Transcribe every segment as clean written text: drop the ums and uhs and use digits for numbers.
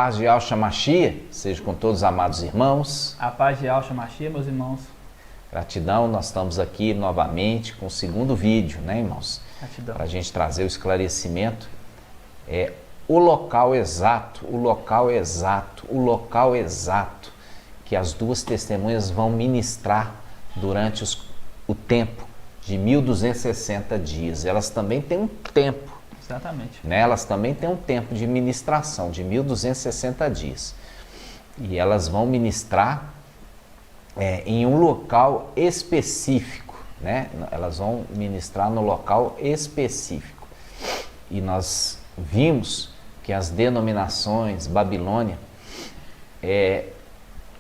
paz de Yahshua Mashiach seja com todos os amados irmãos. A paz de Yahshua Mashiach, meus irmãos. Gratidão, nós estamos aqui novamente com o segundo vídeo, né, irmãos? Gratidão. Para a gente trazer o esclarecimento, o local exato que as duas testemunhas vão ministrar durante o tempo de 1260 dias. Elas também têm um tempo. Exatamente. Né? Elas também têm um tempo de ministração de 1260 dias. E elas vão ministrar em um local específico. Né? Elas vão ministrar no local específico. E nós vimos que as denominações Babilônia,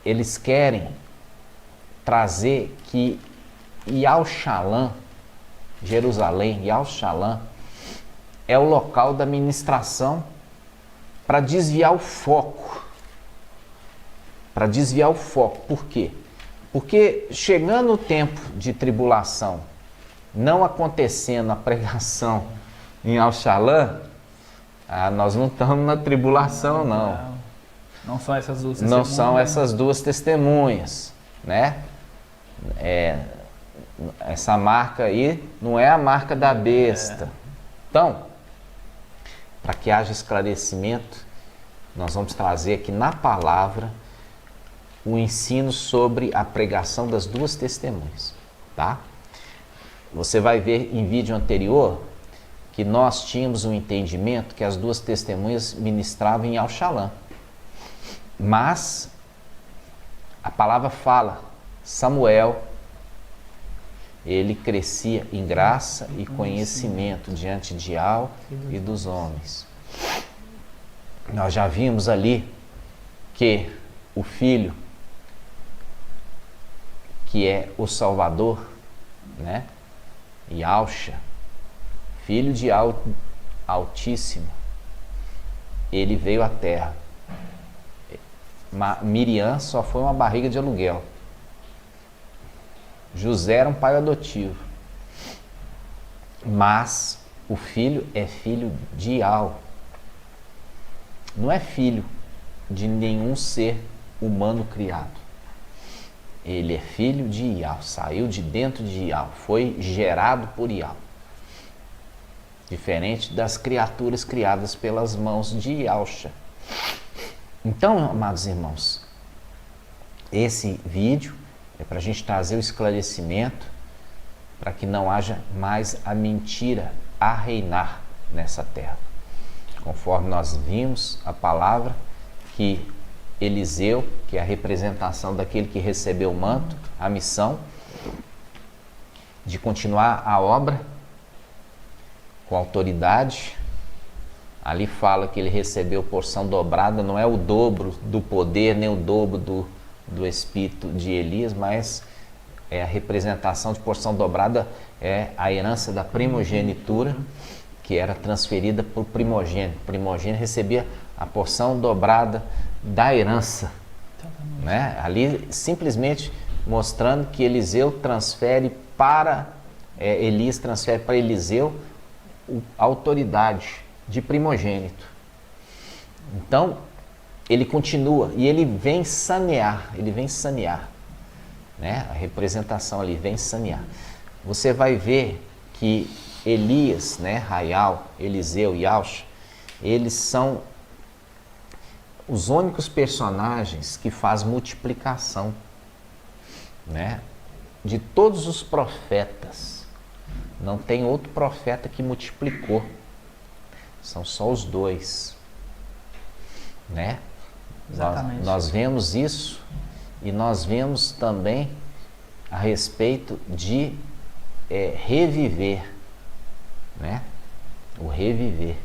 eles querem trazer que Yahushalã, Jerusalém, Yahushalã, é o local da ministração para desviar o foco. Para desviar o foco. Por quê? Porque chegando o tempo de tribulação, não acontecendo a pregação em Yahushalã, nós não estamos na tribulação, não. Não são essas duas testemunhas. Não são essas duas testemunhas, né? Essa marca aí não é a marca da besta. Então, para que haja esclarecimento, nós vamos trazer aqui na palavra o ensino sobre a pregação das duas testemunhas, tá? Você vai ver em vídeo anterior que nós tínhamos um entendimento que as duas testemunhas ministravam em Yahushalã. Mas a palavra fala, Samuel, ele crescia em graça e conhecimento diante de Yahweh e dos homens. Nós já vimos ali que o Filho, que é o Salvador, né? Yahshua, Filho de Altíssimo, ele veio à terra. Miriam só foi uma barriga de aluguel. José era um pai adotivo. Mas o filho é filho de Yahweh. Não é filho de nenhum ser humano criado. Ele é filho de Yahweh, saiu de dentro de Yahweh, foi gerado por Yahweh. Diferente das criaturas criadas pelas mãos de Yahshua. Então, amados irmãos, esse vídeo é para a gente trazer o esclarecimento para que não haja mais a mentira a reinar nessa terra. Conforme nós vimos a palavra que Eliseu, que é a representação daquele que recebeu o manto, a missão de continuar a obra com autoridade. Ali fala que ele recebeu porção dobrada, não é o dobro do poder, nem o dobro do espírito de Elias, mas é a representação de porção dobrada, é a herança da primogenitura, que era transferida por primogênito. O primogênito recebia a porção dobrada da herança, né? Ali simplesmente mostrando que Eliseu transfere para Elias transfere para Eliseu a autoridade de primogênito. Então ele continua e ele vem sanear, né? A representação ali vem sanear. Você vai ver que Elias, né, Raial, Eliseu e Yahshua, eles são os únicos personagens que faz multiplicação, né? De todos os profetas, não tem outro profeta que multiplicou. São só os dois, né? Exatamente. Nós vemos isso e nós vemos também a respeito de reviver, né? O reviver.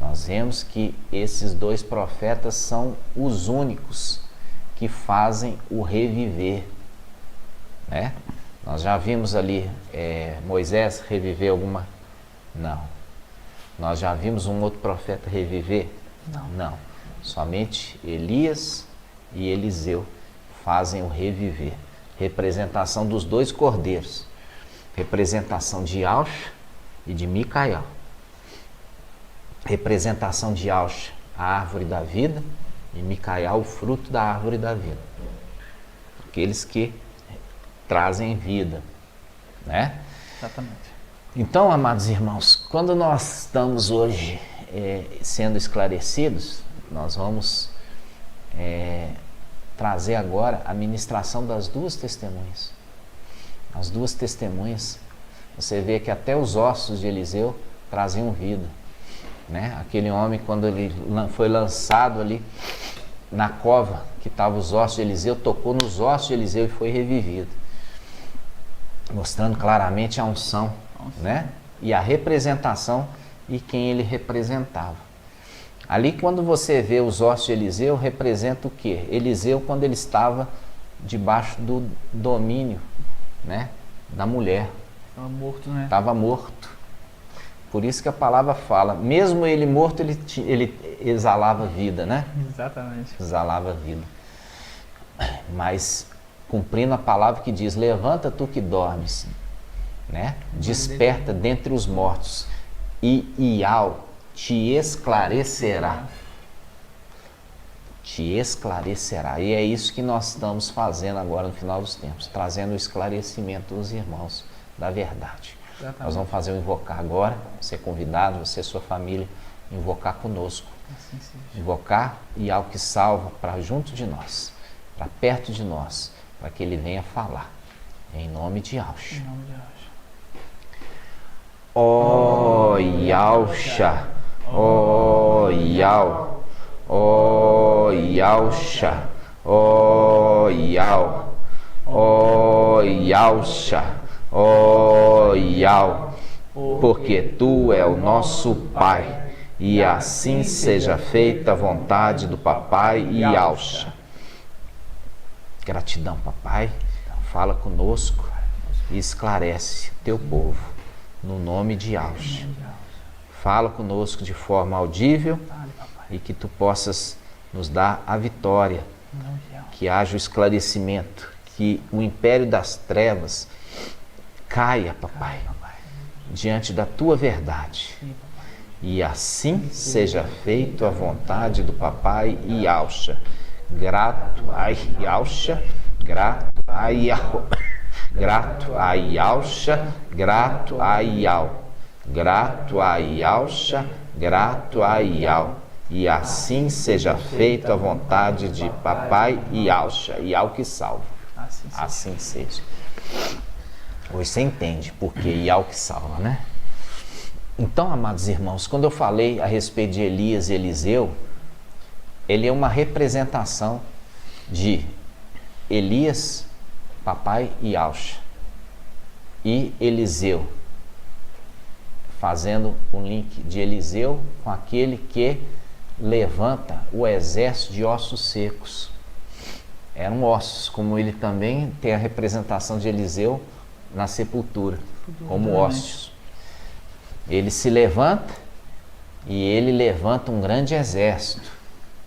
Nós vemos que esses dois profetas são os únicos que fazem o reviver, né? Nós já vimos ali Moisés reviver alguma? Não. Nós já vimos um outro profeta reviver? Não. Somente Elias e Eliseu fazem o reviver. Representação dos dois cordeiros. Representação de Yahshua e de Micael. Representação de Yahshua a árvore da vida, e Micael, o fruto da árvore da vida. Aqueles que trazem vida, né? Exatamente. Então, amados irmãos, quando nós estamos hoje sendo esclarecidos, nós vamos trazer agora a ministração das duas testemunhas. As duas testemunhas, você vê que até os ossos de Eliseu traziam vida, né? Aquele homem, quando ele foi lançado ali na cova que estavam os ossos de Eliseu, tocou nos ossos de Eliseu e foi revivido, mostrando claramente a unção, né? E a representação e quem ele representava. Ali, quando você vê os ossos de Eliseu, representa o quê? Eliseu, quando ele estava debaixo do domínio, né, da mulher. Estava morto, né? Estava morto. Por isso que a palavra fala, mesmo ele morto, ele exalava vida, né? Exatamente. Exalava vida. Mas cumprindo a palavra que diz, levanta tu que dormes, né? Desperta dentre os mortos, e Ial te esclarecerá. Te esclarecerá. E é isso que nós estamos fazendo agora no final dos tempos, trazendo o esclarecimento dos irmãos da verdade. Exatamente. Nós vamos fazer o invocar agora, você é convidado, você e sua família, invocar conosco. Assim seja. Invocar Ial que salva para junto de nós, para perto de nós, para que ele venha falar. Em nome de Yahshua. Em nome de Yahshua. Ó Yahshua, ó Yahweh, ó Yahshua, ó Yahweh, ó Yahshua, ó Yahweh, porque tu é o nosso Pai, e assim seja feita a vontade do Papai Yahshua. Gratidão, Papai, fala conosco e esclarece teu povo. No nome de Yahshua. Fala conosco de forma audível e que tu possas nos dar a vitória, que haja o esclarecimento, que o império das trevas caia, Papai, diante da tua verdade. E assim seja feito a vontade do Papai Yahshua. Grato a Yahshua, grato a Yahweh. Grato a Yahshua, grato a Yahweh, grato a Yahshua, grato a Yahweh. E assim seja feita a vontade de Papai Yahshua, Yahweh que salva. Assim seja. Hoje você entende porque Yahweh que salva, né? Então, amados irmãos, quando eu falei a respeito de Elias e Eliseu, ele é uma representação de Elias, Papai Yahshua, e Eliseu, fazendo um link de Eliseu com aquele que levanta o exército de ossos secos. Eram ossos, como ele também tem a representação de Eliseu na sepultura, como ossos. Ele se levanta e ele levanta um grande exército.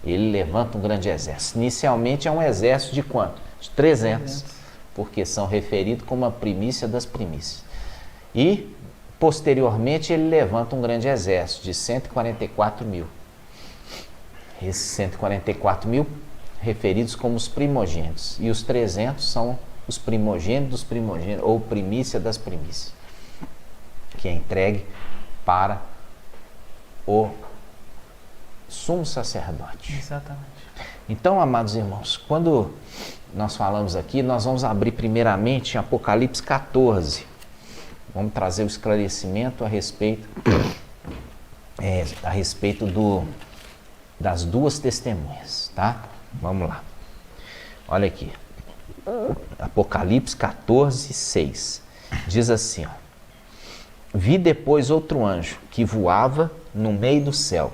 Ele levanta um grande exército. Inicialmente é um exército de quanto? De 300. Porque são referidos como a primícia das primícias. E, posteriormente, ele levanta um grande exército de 144 mil. Esses 144 mil referidos como os primogênitos. E os 300 são os primogênitos dos primogênitos, ou primícia das primícias, que é entregue para o sumo sacerdote. Exatamente. Então, amados irmãos, quando nós falamos aqui, nós vamos abrir primeiramente em Apocalipse 14. Vamos trazer o esclarecimento a respeito das duas testemunhas, tá? Vamos lá. Olha aqui. Apocalipse 14, 6. Diz assim, ó. Vi depois outro anjo que voava no meio do céu,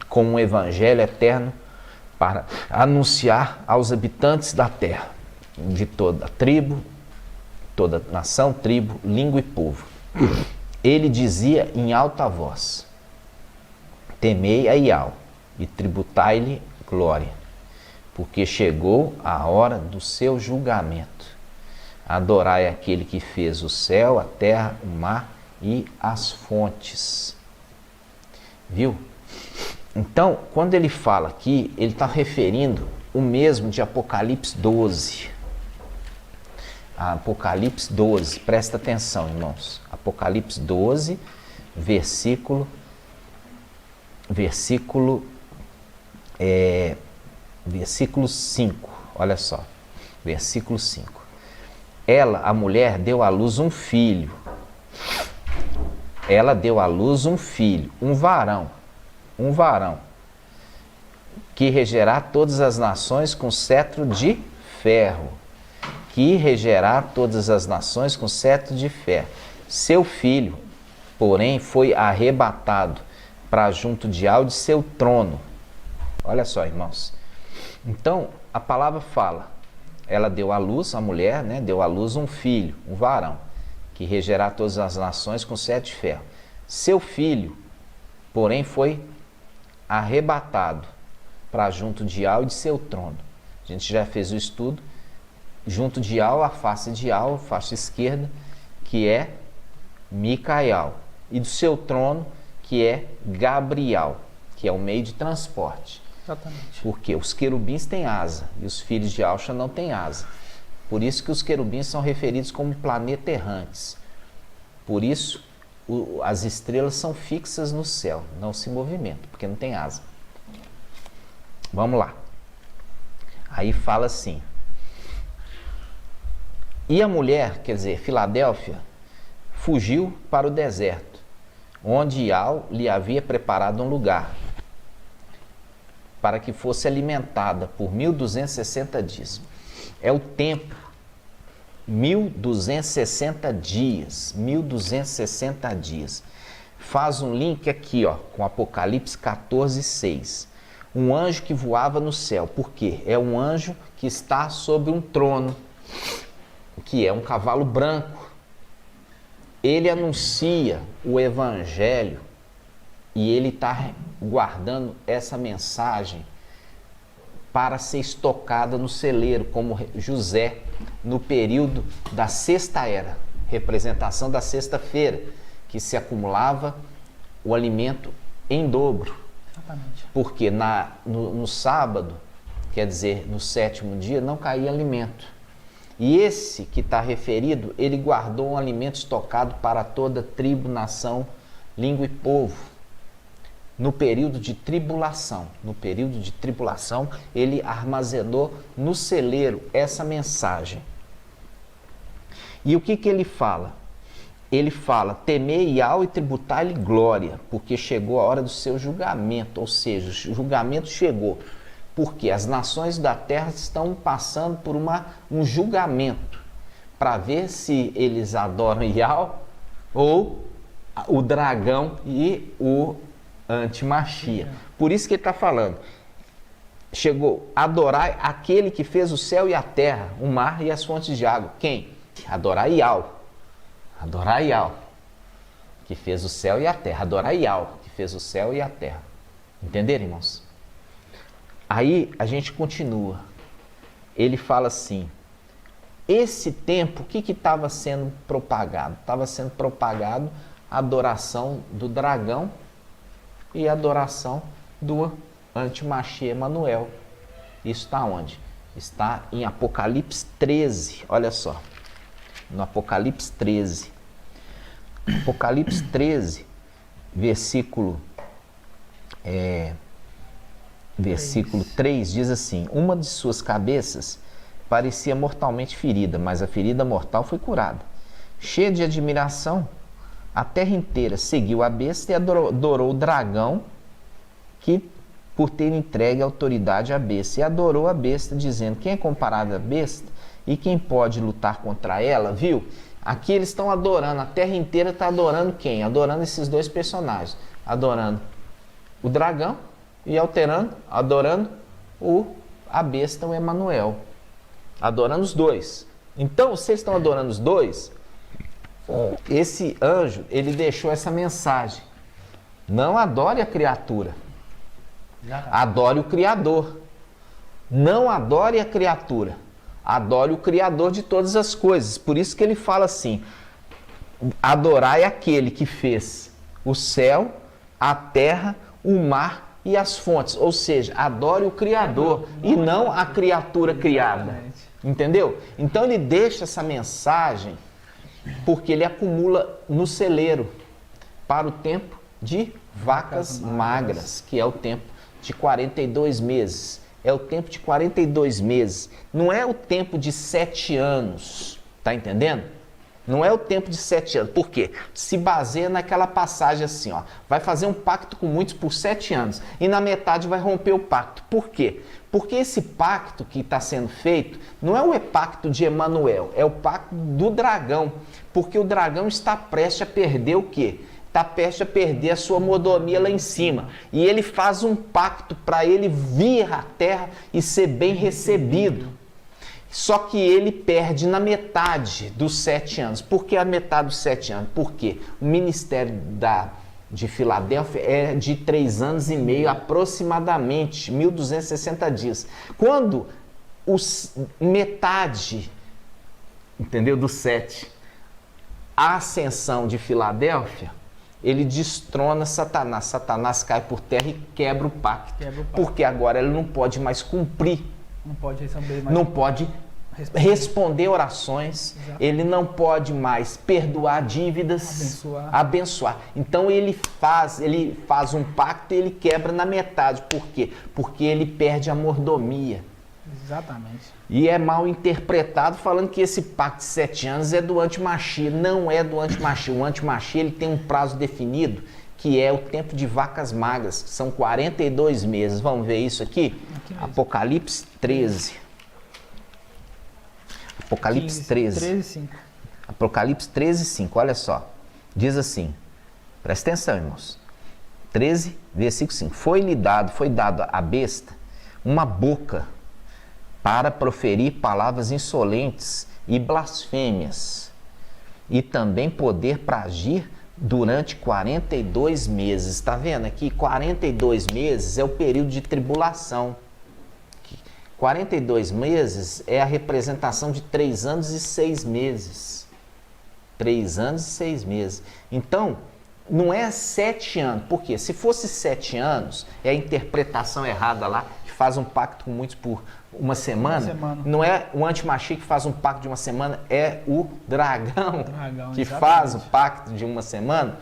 com um evangelho eterno para anunciar aos habitantes da terra, de toda tribo, toda nação, tribo, língua e povo. Ele dizia em alta voz: temei a Ial e tributai-lhe glória, porque chegou a hora do seu julgamento. Adorai aquele que fez o céu, a terra, o mar e as fontes. Viu? Então, quando ele fala aqui, ele está referindo o mesmo de Apocalipse 12. Apocalipse 12, presta atenção, irmãos. Apocalipse 12, versículo 5, olha só, versículo 5. Ela, a mulher, deu à luz um filho. Ela deu à luz um filho, um varão, que regerá todas as nações com cetro de ferro. Que regerá todas as nações com cetro de ferro. Seu filho, porém, foi arrebatado para junto de de seu trono. Olha só, irmãos. Então, a palavra fala, ela deu à luz, a mulher, né, deu à luz um filho, um varão, que regerá todas as nações com cetro de ferro. Seu filho, porém, foi arrebatado para junto de de seu trono. A gente já fez o estudo. Junto de a face de a face esquerda, que é Micael, e do seu trono, que é Gabriel, que é o meio de transporte. Exatamente. Porque os querubins têm asa e os filhos de Alxa não têm asa. Por isso que os querubins são referidos como planetas errantes. Por isso as estrelas são fixas no céu, não se movimentam, porque não tem asa. Vamos lá. Aí fala assim. E a mulher, quer dizer, Filadélfia, fugiu para o deserto, onde Ial lhe havia preparado um lugar, para que fosse alimentada por 1260 dias. É o tempo, 1260 dias, 1260 dias. Faz um link aqui, ó, com Apocalipse 14, 6. Um anjo que voava no céu, por quê? É um anjo que está sobre um trono, que é um cavalo branco. Ele anuncia o evangelho e ele está guardando essa mensagem para ser estocada no celeiro, como José, no período da sexta era, representação da sexta-feira, que se acumulava o alimento em dobro. Exatamente. Porque no sábado, quer dizer, no sétimo dia, não caía alimento. E esse que está referido, ele guardou um alimento estocado para toda tribo, nação, língua e povo. No período de tribulação, ele armazenou no celeiro essa mensagem. E o que ele fala? Ele fala, temei Ial e tributai-lhe glória, porque chegou a hora do seu julgamento, ou seja, o julgamento chegou. Porque as nações da terra estão passando por um julgamento para ver se eles adoram Ial ou o dragão e o antimachia. Por isso que ele está falando. Chegou, adorai aquele que fez o céu e a terra, o mar e as fontes de água. Quem? Adorai Ial. Adorai Ial, que fez o céu e a terra. Adorai Ial, que fez o céu e a terra. Entenderam, irmãos? Aí a gente continua. Ele fala assim, esse tempo, o que estava sendo propagado? Estava sendo propagado a adoração do dragão e a adoração do antimachia Emanuel. Isso está onde? Está em Apocalipse 13, olha só. No Apocalipse 13. Apocalipse 13, versículo 3 diz assim, uma de suas cabeças parecia mortalmente ferida, mas a ferida mortal foi curada. Cheia de admiração, a terra inteira seguiu a besta e adorou o dragão, que por ter entregue a autoridade à besta, e adorou a besta, dizendo, quem é comparado à besta e quem pode lutar contra ela? Viu? Aqui eles estão adorando, a terra inteira está adorando quem? Adorando esses dois personagens, adorando o dragão e adorando a besta, o Emanuel, adorando os dois. Então, vocês estão adorando os dois, esse anjo, ele deixou essa mensagem, não adore a criatura, adore o Criador, não adore a criatura, adore o Criador de todas as coisas. Por isso que ele fala assim, adorai aquele que fez o céu, a terra, o mar e as fontes, ou seja, adore o Criador e não a criatura criada. Exatamente. Entendeu? Então ele deixa essa mensagem porque ele acumula no celeiro para o tempo de vacas magras, que é o tempo de 42 meses. É o tempo de 42 meses. Não é o tempo de 7 anos. Tá entendendo? Não é o tempo de 7 anos. Por quê? Se baseia naquela passagem assim, ó. Vai fazer um pacto com muitos por 7 anos. E na metade vai romper o pacto. Por quê? Porque esse pacto que está sendo feito não é o pacto de Emanuel. É o pacto do dragão. Porque o dragão está prestes a perder o quê? Está prestes a perder a sua mordomia lá em cima. E ele faz um pacto para ele vir à terra e ser bem recebido. Só que ele perde na metade dos 7 anos. Por que a metade dos 7 anos? Porque o ministério de Filadélfia é de 3 anos e meio aproximadamente, 1260 dias. Quando metade, entendeu, dos 7, a ascensão de Filadélfia, ele destrona Satanás. Satanás cai por terra e quebra o pacto. Porque agora ele não pode mais cumprir. Não pode receber mais. Não pode responder orações. Exato. Ele não pode mais perdoar dívidas, abençoar. Então ele faz um pacto e ele quebra na metade. Por quê? Porque ele perde a mordomia. Exatamente. E é mal interpretado falando que esse pacto de 7 anos é do antimachia. Não é do antimachia. O antimachia ele tem um prazo definido, que é o tempo de vacas magras, que são 42 meses. Vamos ver isso aqui? Apocalipse 13. Apocalipse 13, 5. Apocalipse 13, 5, olha só. Diz assim, presta atenção, irmãos. 13, versículo 5. Foi dado à besta uma boca para proferir palavras insolentes e blasfêmias, e também poder para agir durante 42 meses. Está vendo aqui? 42 meses é o período de tribulação. 42 meses é a representação de 3 anos e 6 meses. 3 anos e 6 meses. Então, não é 7 anos. Por quê? Se fosse 7 anos, é a interpretação errada lá, que faz um pacto com muitos por uma semana. Não é o antimachia que faz um pacto de uma semana, é o dragão que faz o pacto de uma semana.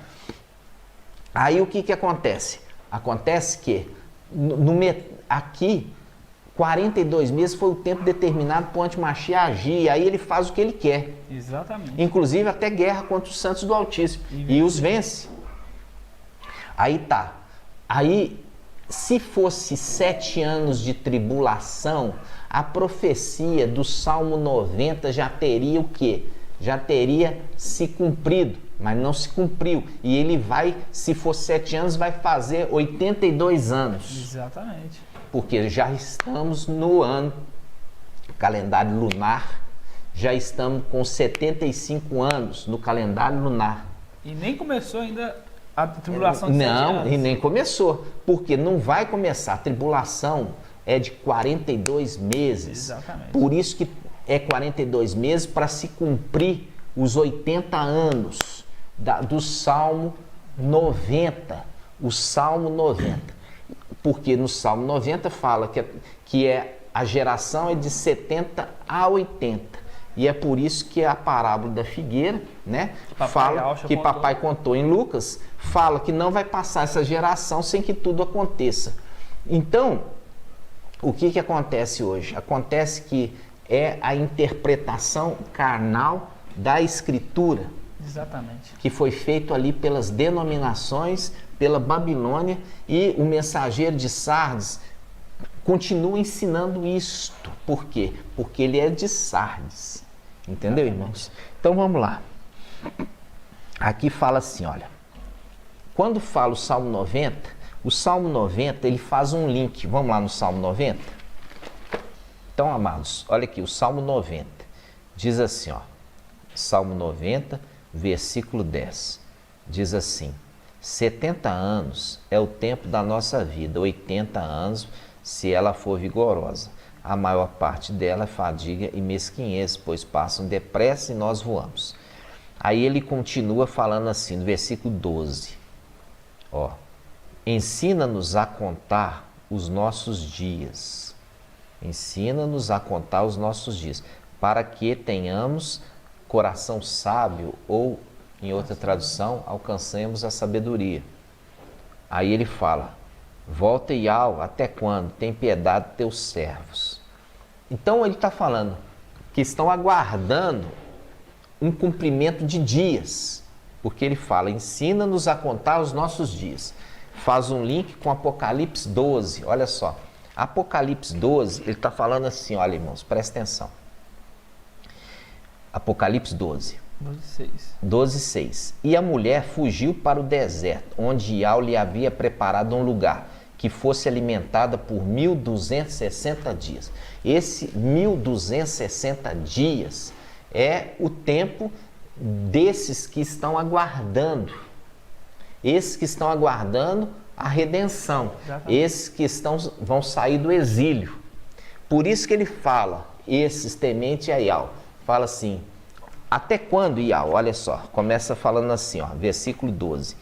Aí o que acontece? Acontece que aqui 42 meses foi o tempo determinado para o antimachia agir, e aí ele faz o que ele quer. Exatamente. Inclusive até guerra contra os santos do Altíssimo. E os vence. Aí tá. Aí, se fosse 7 anos de tribulação, a profecia do Salmo 90 já teria o quê? Já teria se cumprido, mas não se cumpriu. E ele vai, se for 7 anos, vai fazer 82 anos. Exatamente. Porque já estamos no ano, calendário lunar, já estamos com 75 anos no calendário lunar. E nem começou ainda a tribulação de 7 anos. Não, e nem começou, porque não vai começar. A tribulação é de 42 meses. Exatamente. Por isso que é 42 meses para se cumprir os 80 anos do Salmo 90. O Salmo 90. Porque no Salmo 90 fala que a geração é de 70 a 80. E é por isso que a parábola da figueira, né, que papai contou em Lucas, fala que não vai passar essa geração sem que tudo aconteça. Então, o que acontece hoje? Acontece que é a interpretação carnal da Escritura. Exatamente. Que foi feito ali pelas denominações, pela Babilônia, e o mensageiro de Sardes continua ensinando isto. Por quê? Porque ele é de Sardes. Entendeu, irmãos? Então vamos lá. Aqui fala assim, olha. Quando fala o Salmo 90 ele faz um link. Vamos lá no Salmo 90? Então, amados, olha aqui, o Salmo 90 diz assim, ó. Salmo 90, versículo 10. Diz assim: 70 anos é o tempo da nossa vida, 80 anos se ela for vigorosa. A maior parte dela é fadiga e mesquinhez, pois passam depressa e nós voamos. Aí ele continua falando assim, no versículo 12. Ó, ensina-nos a contar os nossos dias. Ensina-nos a contar os nossos dias, para que tenhamos coração sábio, ou, em outra tradução, alcancemos a sabedoria. Aí ele fala, volta e até quando? Tem piedade de teus servos. Então ele está falando que estão aguardando um cumprimento de dias, porque ele fala, ensina-nos a contar os nossos dias. Faz um link com Apocalipse 12, olha só. Apocalipse 12, ele está falando assim, olha irmãos, presta atenção. Apocalipse 12. 12:6. E a mulher fugiu para o deserto, onde Iau lhe havia preparado um lugar, que fosse alimentada por 1260 dias. Esse 1260 dias é o tempo desses que estão aguardando. Esses que estão aguardando a redenção. Exatamente. Esses que vão sair do exílio. Por isso que ele fala, esses temente a Iau, fala assim, até quando, Iau? Olha só, começa falando assim, ó, versículo 12,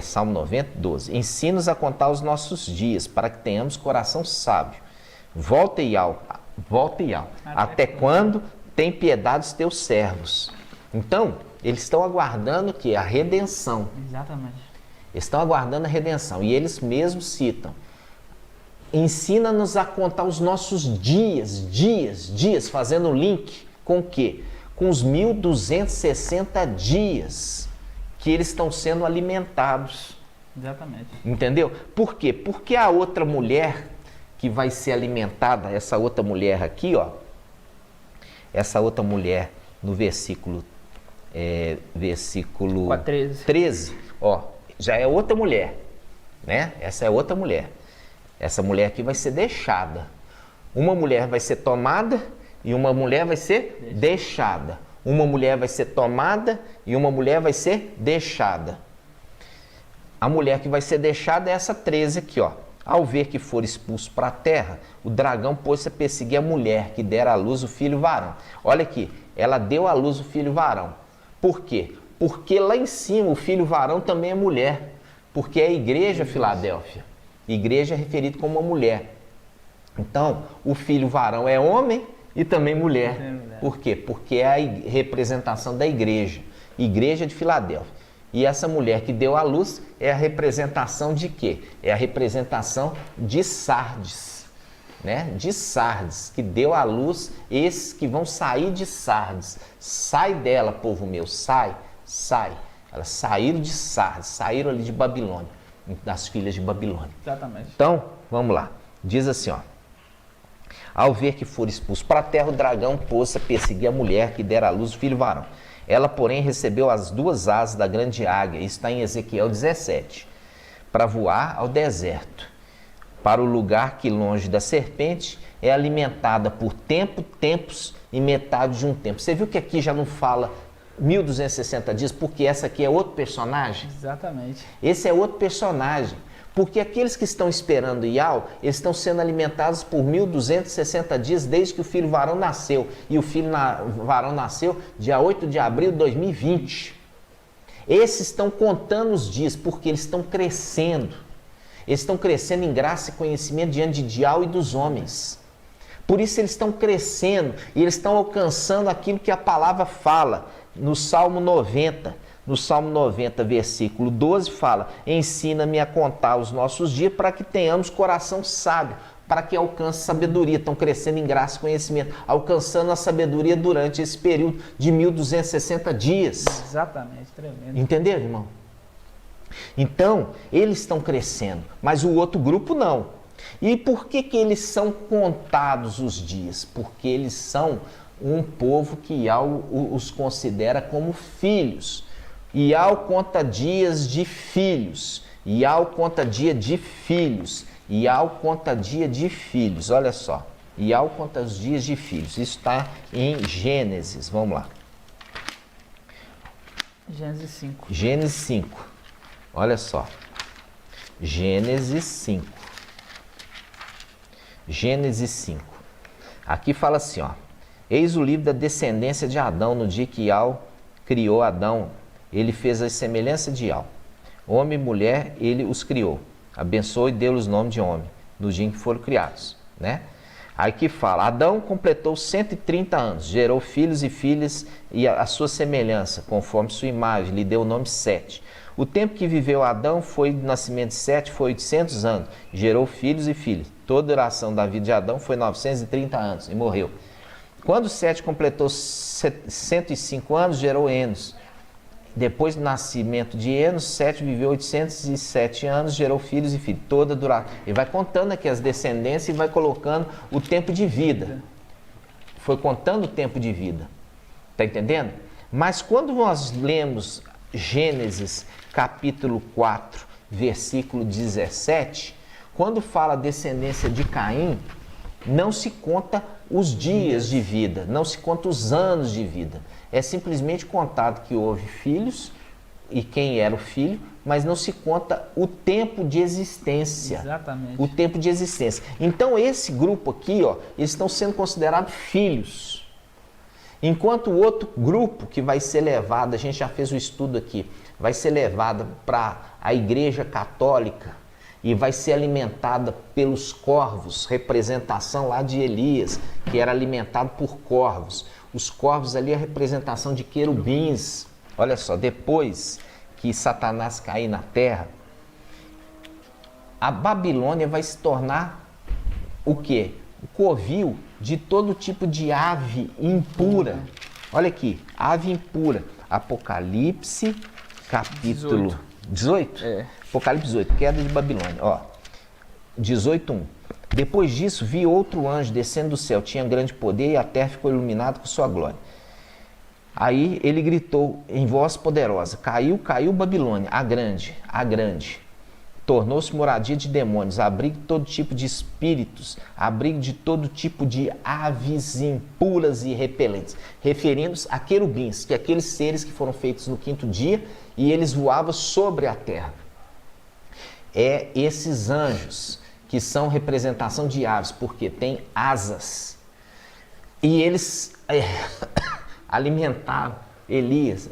Salmo 90, 12. Ensina-nos a contar os nossos dias, para que tenhamos coração sábio. Volta, Iau, até quando tem piedade dos teus servos. Então, eles estão aguardando que a redenção. Exatamente. Estão aguardando a redenção. E eles mesmos citam, ensina-nos a contar os nossos dias, fazendo link com o quê? Com os 1260 dias que eles estão sendo alimentados. Exatamente. Entendeu? Por quê? Porque a outra mulher que vai ser alimentada, essa outra mulher aqui, ó, essa outra mulher no versículo 13, ó, já é outra mulher, né? Essa é outra mulher. Essa mulher aqui vai ser deixada. Uma mulher vai ser tomada e uma mulher vai ser deixada. Uma mulher vai ser tomada e uma mulher vai ser deixada. A mulher que vai ser deixada é essa 13 aqui, ó. Ao ver que for expulso para a terra, o dragão pôs-se a perseguir a mulher que dera à luz o filho varão. Olha aqui, ela deu à luz o filho varão. Por quê? Porque lá em cima o filho varão também é mulher. Porque é a igreja Filadélfia. Igreja é referido como uma mulher. Então, o filho varão é homem e também mulher. Por quê? Porque é a representação da igreja. Igreja de Filadélfia. E essa mulher que deu à luz é a representação de quê? É a representação de Sardes, né? De Sardes, que deu à luz esses que vão sair de Sardes. Sai dela, povo meu, sai. Elas saíram de Sardes, saíram ali de Babilônia, das filhas de Babilônia. Exatamente. Então, vamos lá. Diz assim, ó. Ao ver que for expulso para a terra, o dragão pôs-se a perseguir a mulher que dera à luz o filho varão. Ela, porém, recebeu as duas asas da grande águia, isso está em Ezequiel 17, para voar ao deserto, para o lugar que, longe da serpente, é alimentada por tempos e metade de um tempo. Você viu que aqui já não fala 1260 dias, porque essa aqui é outro personagem? Exatamente. Esse é outro personagem. Porque aqueles que estão esperando Iau, eles estão sendo alimentados por 1260 dias desde que o filho varão nasceu. E o filho varão nasceu dia 8 de abril de 2020. Esses estão contando os dias porque eles estão crescendo. Eles estão crescendo em graça e conhecimento diante de Iau e dos homens. Por isso eles estão crescendo e eles estão alcançando aquilo que a palavra fala no Salmo 90. No Salmo 90, versículo 12, fala, ensina-me a contar os nossos dias para que tenhamos coração sábio, para que alcance sabedoria. Estão crescendo em graça e conhecimento, alcançando a sabedoria durante esse período de 1260 dias. Exatamente, tremendo. Entenderam, irmão? Então, eles estão crescendo, mas o outro grupo não. E por que eles são contados os dias? Porque eles são um povo que Iau os considera como filhos. Iau conta dias de filhos. Iau conta dia de filhos. Iau conta dia de filhos. Olha só. Iau conta os dias de filhos. Isso está em Gênesis. Vamos lá. Gênesis 5. Gênesis 5. Olha só. Gênesis 5. Gênesis 5. Aqui fala assim, ó. Eis o livro da descendência de Adão no dia que Iau criou Adão. Ele fez a semelhança de Iau. Homem e mulher, ele os criou. Abençoou e deu-lhes nome de homem, no dia em que foram criados, né? Aí que fala, Adão completou 130 anos, gerou filhos e filhas e a sua semelhança, conforme sua imagem, lhe deu o nome Sete. O tempo que viveu Adão foi do nascimento de Sete, foi 800 anos, gerou filhos e filhas. Toda a duração da vida de Adão foi 930 anos e morreu. Quando Sete completou 105 anos, gerou Enos. Depois do nascimento de Enos, Sete viveu 807 anos, gerou filhos e filhas. Toda a duração. Ele vai contando aqui as descendências e vai colocando o tempo de vida. Foi contando o tempo de vida. Está entendendo? Mas quando nós lemos Gênesis capítulo 4, versículo 17, quando fala descendência de Caim, não se conta os dias de vida, não se conta os anos de vida. É simplesmente contado que houve filhos e quem era o filho, mas não se conta o tempo de existência. Exatamente. O tempo de existência. Então esse grupo aqui, ó, eles estão sendo considerados filhos. Enquanto o outro grupo que vai ser levado, a gente já fez o estudo aqui, vai ser levado para a Igreja Católica e vai ser alimentada pelos corvos, representação lá de Elias, que era alimentado por corvos. Os corvos ali é a representação de querubins. Olha só, depois que Satanás cair na terra, a Babilônia vai se tornar o quê? O covil de todo tipo de ave impura. Olha aqui, ave impura. Apocalipse, capítulo 18? É. Apocalipse 18, queda de Babilônia. Ó, 18:1. Depois disso, vi outro anjo descendo do céu, tinha grande poder e a terra ficou iluminada com sua glória. Aí ele gritou em voz poderosa, caiu Babilônia, a grande. Tornou-se moradia de demônios, abrigo de todo tipo de espíritos, abrigo de todo tipo de aves impuras e repelentes, referindo-se a querubins, que aqueles seres que foram feitos no quinto dia e eles voavam sobre a terra. É esses anjos que são representação de aves, porque tem asas. E eles alimentaram Elias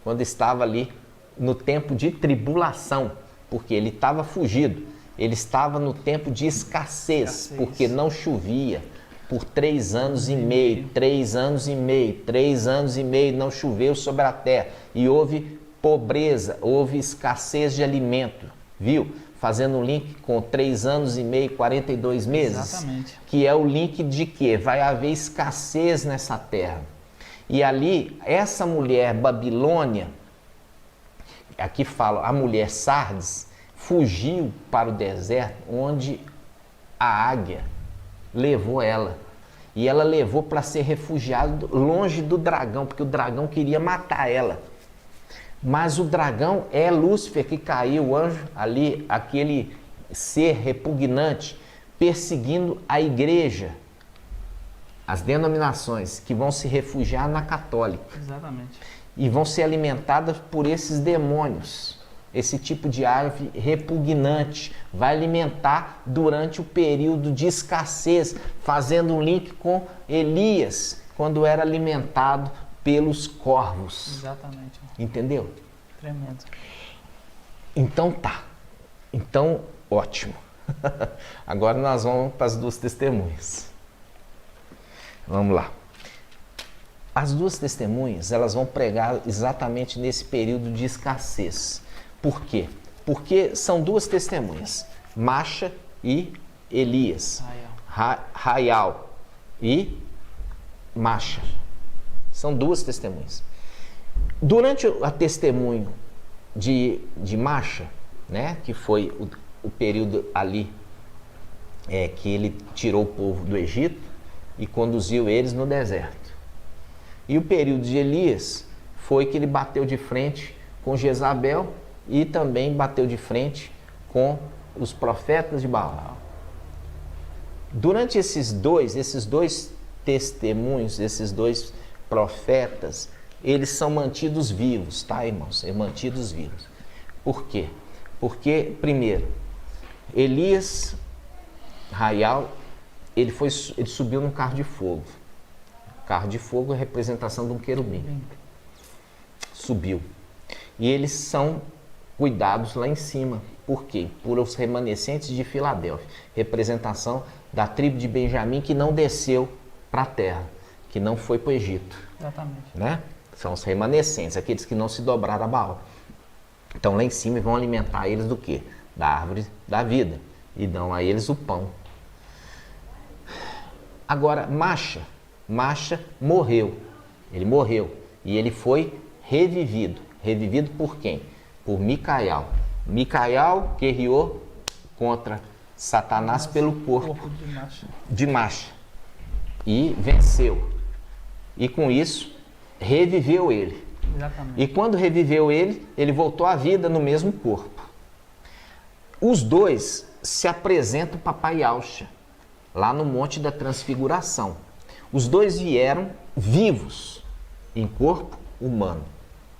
quando estava ali no tempo de tribulação, porque ele estava fugido. Ele estava no tempo de escassez, porque não chovia por 3 anos e meio, 3 anos e meio, não choveu sobre a terra. E houve pobreza, houve escassez de alimento, viu? Fazendo um link com 3 anos e meio, 42 meses. Exatamente. Que é o link de que vai haver escassez nessa terra. E ali, essa mulher Babilônia, aqui fala, a mulher Sardes, fugiu para o deserto, onde a águia levou ela. E ela levou para ser refugiada longe do dragão, porque o dragão queria matar ela. Mas o dragão é Lúcifer, que caiu, o anjo ali, aquele ser repugnante, perseguindo a igreja, as denominações que vão se refugiar na católica. Exatamente. E vão ser alimentadas por esses demônios. Esse tipo de ave repugnante vai alimentar durante o período de escassez, fazendo um link com Elias, quando era alimentado pelos corvos. Exatamente. Entendeu? Tremendo. Então tá. Então, ótimo. Agora nós vamos para as 2 testemunhas. Vamos lá. As 2 testemunhas, elas vão pregar exatamente nesse período de escassez. Por quê? Porque são 2 testemunhas, Macha e Elias. Raial e Macha. São 2 testemunhas. Durante a testemunho de Macha, né, que foi o período ali que ele tirou o povo do Egito e conduziu eles no deserto. E o período de Elias foi que ele bateu de frente com Jezabel e também bateu de frente com os profetas de Baal. Durante esses dois testemunhos, esses 2 profetas, eles são mantidos vivos, tá, irmãos? Mantidos vivos. Por quê? Porque, primeiro, Elias, Raial, ele subiu num carro de fogo. Carro de fogo é a representação de um querubim. Subiu. E eles são cuidados lá em cima. Por quê? Por os remanescentes de Filadélfia, representação da tribo de Benjamim que não desceu para a terra, que não foi para o Egito. Exatamente. Né? São os remanescentes, aqueles que não se dobraram a Baal. Então lá em cima vão alimentar eles do quê? Da árvore da vida. E dão a eles o pão. Agora, Macha morreu. Ele morreu. E ele foi revivido. Revivido por quem? Por Micael. Micael guerreou contra Satanás pelo corpo de Macha. E venceu. E com isso, reviveu ele. Exatamente. E quando reviveu ele, ele voltou à vida no mesmo corpo. Os dois se apresentam para Papai Yahshua, lá no Monte da Transfiguração. Os dois vieram vivos, em corpo humano.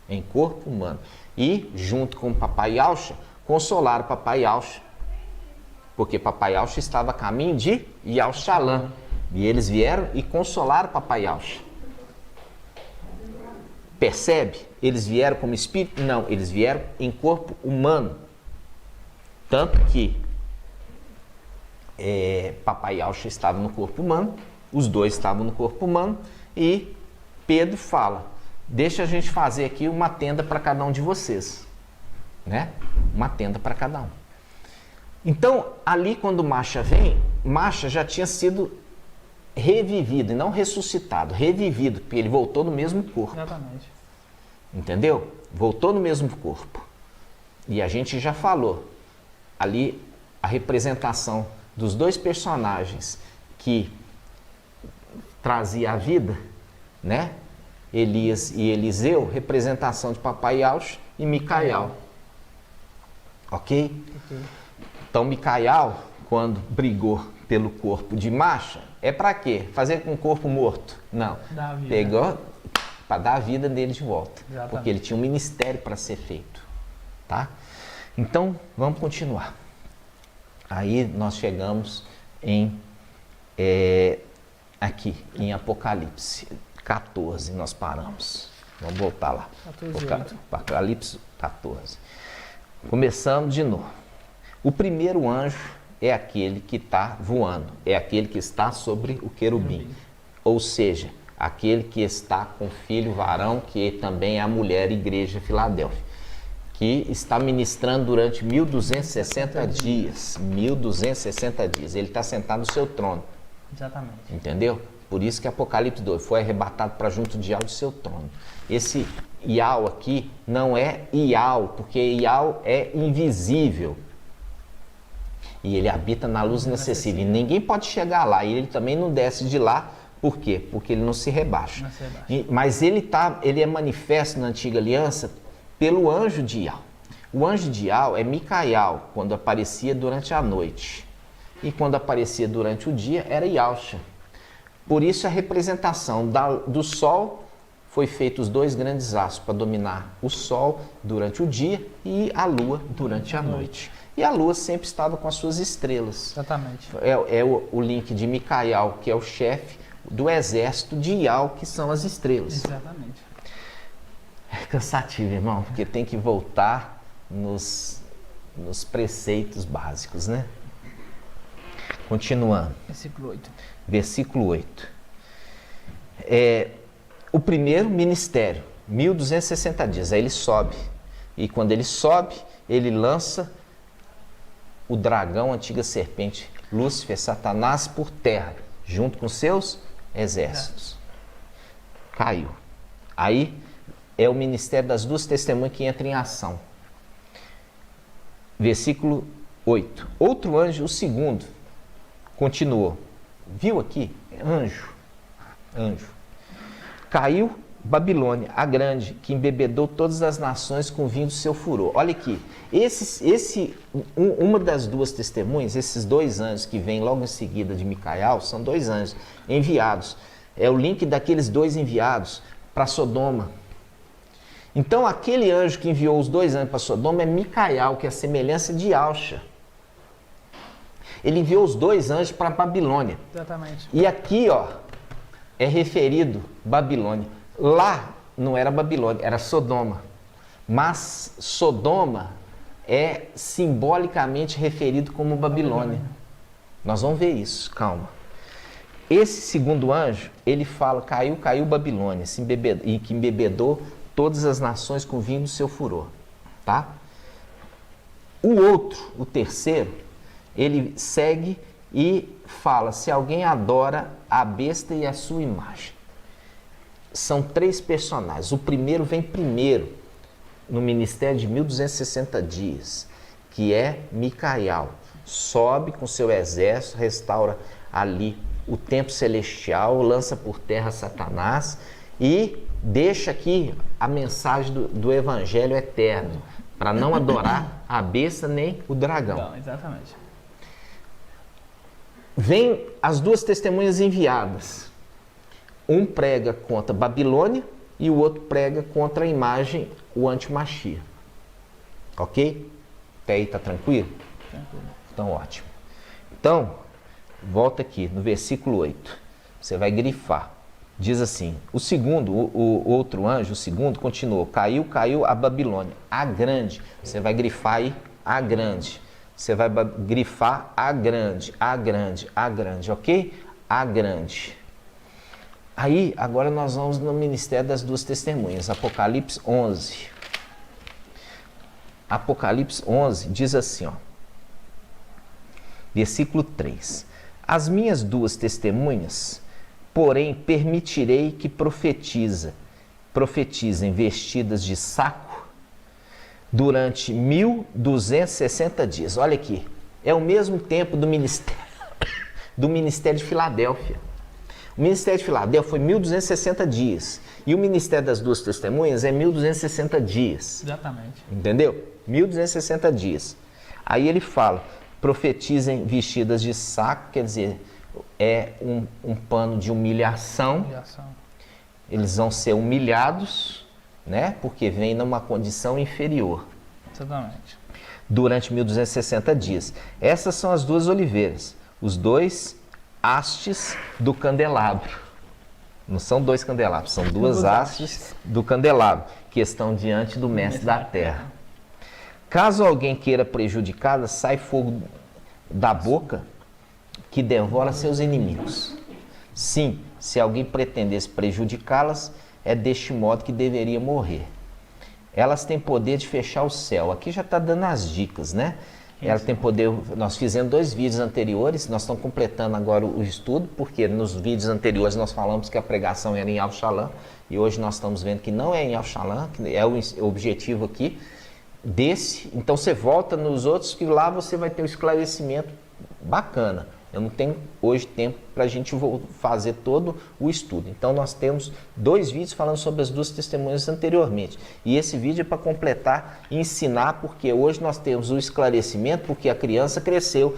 Em corpo humano. E, junto com o Papai Yahshua, consolaram Papai Yahshua. Porque Papai Yahshua estava a caminho de Yahushalã. E eles vieram e consolaram Papai Yahshua. Percebe? Eles vieram como espírito? Não, eles vieram em corpo humano. Tanto que Papai Yahshua estava no corpo humano, os dois estavam no corpo humano, e Pedro fala, deixa a gente fazer aqui uma tenda para cada um de vocês. Né? Uma tenda para cada um. Então, ali quando Macha vem, Macha já tinha sido revivido, e não ressuscitado, revivido, porque ele voltou no mesmo corpo. Exatamente. Entendeu? Voltou no mesmo corpo. E a gente já falou ali a representação dos dois personagens que trazia a vida, né? Elias e Eliseu, representação de Papai Yahshua e Micael. Ok? Então Micael, quando brigou pelo corpo de Macha, é para quê? Fazer com o corpo morto? Não. Pegou para dar a vida dele de volta. Exatamente. Porque ele tinha um ministério para ser feito. Tá? Então, vamos continuar. Aí nós chegamos aqui em Apocalipse 14, nós paramos. Vamos voltar lá. Apocalipse 14. Começamos de novo. O primeiro anjo é aquele que está voando, é aquele que está sobre o querubim. Ou seja, aquele que está com o filho varão, que também é a mulher igreja Filadélfia, que está ministrando durante 1260 dias. 1260 dias. Ele está sentado no seu trono. Exatamente. Entendeu? Por isso que Apocalipse 2 foi arrebatado para junto de Yahweh do seu trono. Esse Yahweh aqui não é Yahweh, porque Yahweh é invisível. E ele habita na luz inacessível. E ninguém pode chegar lá. E ele também não desce de lá. Por quê? Porque ele não se rebaixa. Mas ele é manifesto na antiga aliança pelo anjo de Yahweh. O anjo de Yahweh é Micael, quando aparecia durante a noite. E quando aparecia durante o dia, era Yahshua. Por isso a representação do sol foi feito os dois grandes astros para dominar o sol durante o dia e a lua durante a noite. E a lua sempre estava com as suas estrelas. Exatamente. É o link de Micael, que é o chefe do exército de Yahweh, que são as estrelas. Exatamente. É cansativo, irmão, porque tem que voltar nos preceitos básicos, né? Continuando. Versículo 8. Versículo 8. O primeiro ministério, 1260 dias, aí ele sobe. E quando ele sobe, ele lança o dragão, a antiga serpente, Lúcifer, Satanás, por terra, junto com seus exércitos. Caiu. Aí é o ministério das duas testemunhas que entra em ação. Versículo 8. Outro anjo, o segundo, continuou. Viu aqui? Anjo. Caiu Babilônia, a grande, que embebedou todas as nações com vinho do seu furor. Olha aqui, uma das duas testemunhas, esses dois anjos que vêm logo em seguida de Micael, são dois anjos enviados. É o link daqueles dois enviados para Sodoma. Então, aquele anjo que enviou os dois anjos para Sodoma é Micael, que é a semelhança de Yahshua. Ele enviou os dois anjos para Babilônia. Exatamente. E aqui, ó, é referido Babilônia. Lá não era Babilônia, era Sodoma. Mas Sodoma é simbolicamente referido como Babilônia. Nós vamos ver isso, calma. Esse segundo anjo, ele fala, caiu Babilônia, e que embebedou todas as nações com vinho do seu furor. Tá? O outro, o terceiro, ele segue e fala, se alguém adora a besta e a sua imagem. São 3 personagens. O primeiro vem primeiro no ministério de 1260 dias, que é Micael. Sobe com seu exército, restaura ali o templo celestial, lança por terra Satanás e deixa aqui a mensagem do evangelho eterno, para não adorar a besta nem o dragão. Não, exatamente. Vem as 2 testemunhas enviadas. Um prega contra Babilônia e o outro prega contra a imagem, o antimachia. Ok? Até aí tá tranquilo? Tranquilo. Então, ótimo. Então, volta aqui no versículo 8. Você vai grifar. Diz assim, o segundo, o outro anjo, o segundo, continuou. Caiu a Babilônia, a grande. Você vai grifar aí, a grande. Você vai grifar a grande, ok? A grande. Aí, agora nós vamos no ministério das 2 testemunhas, Apocalipse 11. Apocalipse 11 diz assim, ó, versículo 3. As minhas 2 testemunhas, porém, permitirei que profetizem vestidas de saco durante 1260 dias. Olha aqui, é o mesmo tempo do ministério de Filadélfia. O ministério de Filadélfia foi 1260 dias. E o ministério das 2 testemunhas é 1260 dias. Exatamente. Entendeu? 1260 dias. Aí ele fala, profetizem vestidas de saco, quer dizer, é um pano de humilhação. Eles vão ser humilhados, né? Porque vem numa condição inferior. Exatamente. Durante 1260 dias. Essas são as 2 oliveiras. Os 2 hastes do candelabro. Não são 2 candelabros, são 2 hastes do candelabro, que estão diante do mestre da terra. Caso alguém queira prejudicá-las, sai fogo da boca que devora seus inimigos. Sim, se alguém pretendesse prejudicá-las, é deste modo que deveria morrer. Elas têm poder de fechar o céu. Aqui já está dando as dicas, né? Ela tem poder. Nós fizemos 2 vídeos anteriores, nós estamos completando agora o estudo, porque nos vídeos anteriores nós falamos que a pregação era em Al-Shalom, e hoje nós estamos vendo que não é em Al-Shalom, que é o objetivo aqui desse. Então você volta nos outros, que lá você vai ter um esclarecimento bacana. Eu não tenho hoje tempo para a gente fazer todo o estudo. Então nós temos 2 vídeos falando sobre as 2 testemunhas anteriormente. E esse vídeo é para completar e ensinar, porque hoje nós temos o esclarecimento, porque a criança cresceu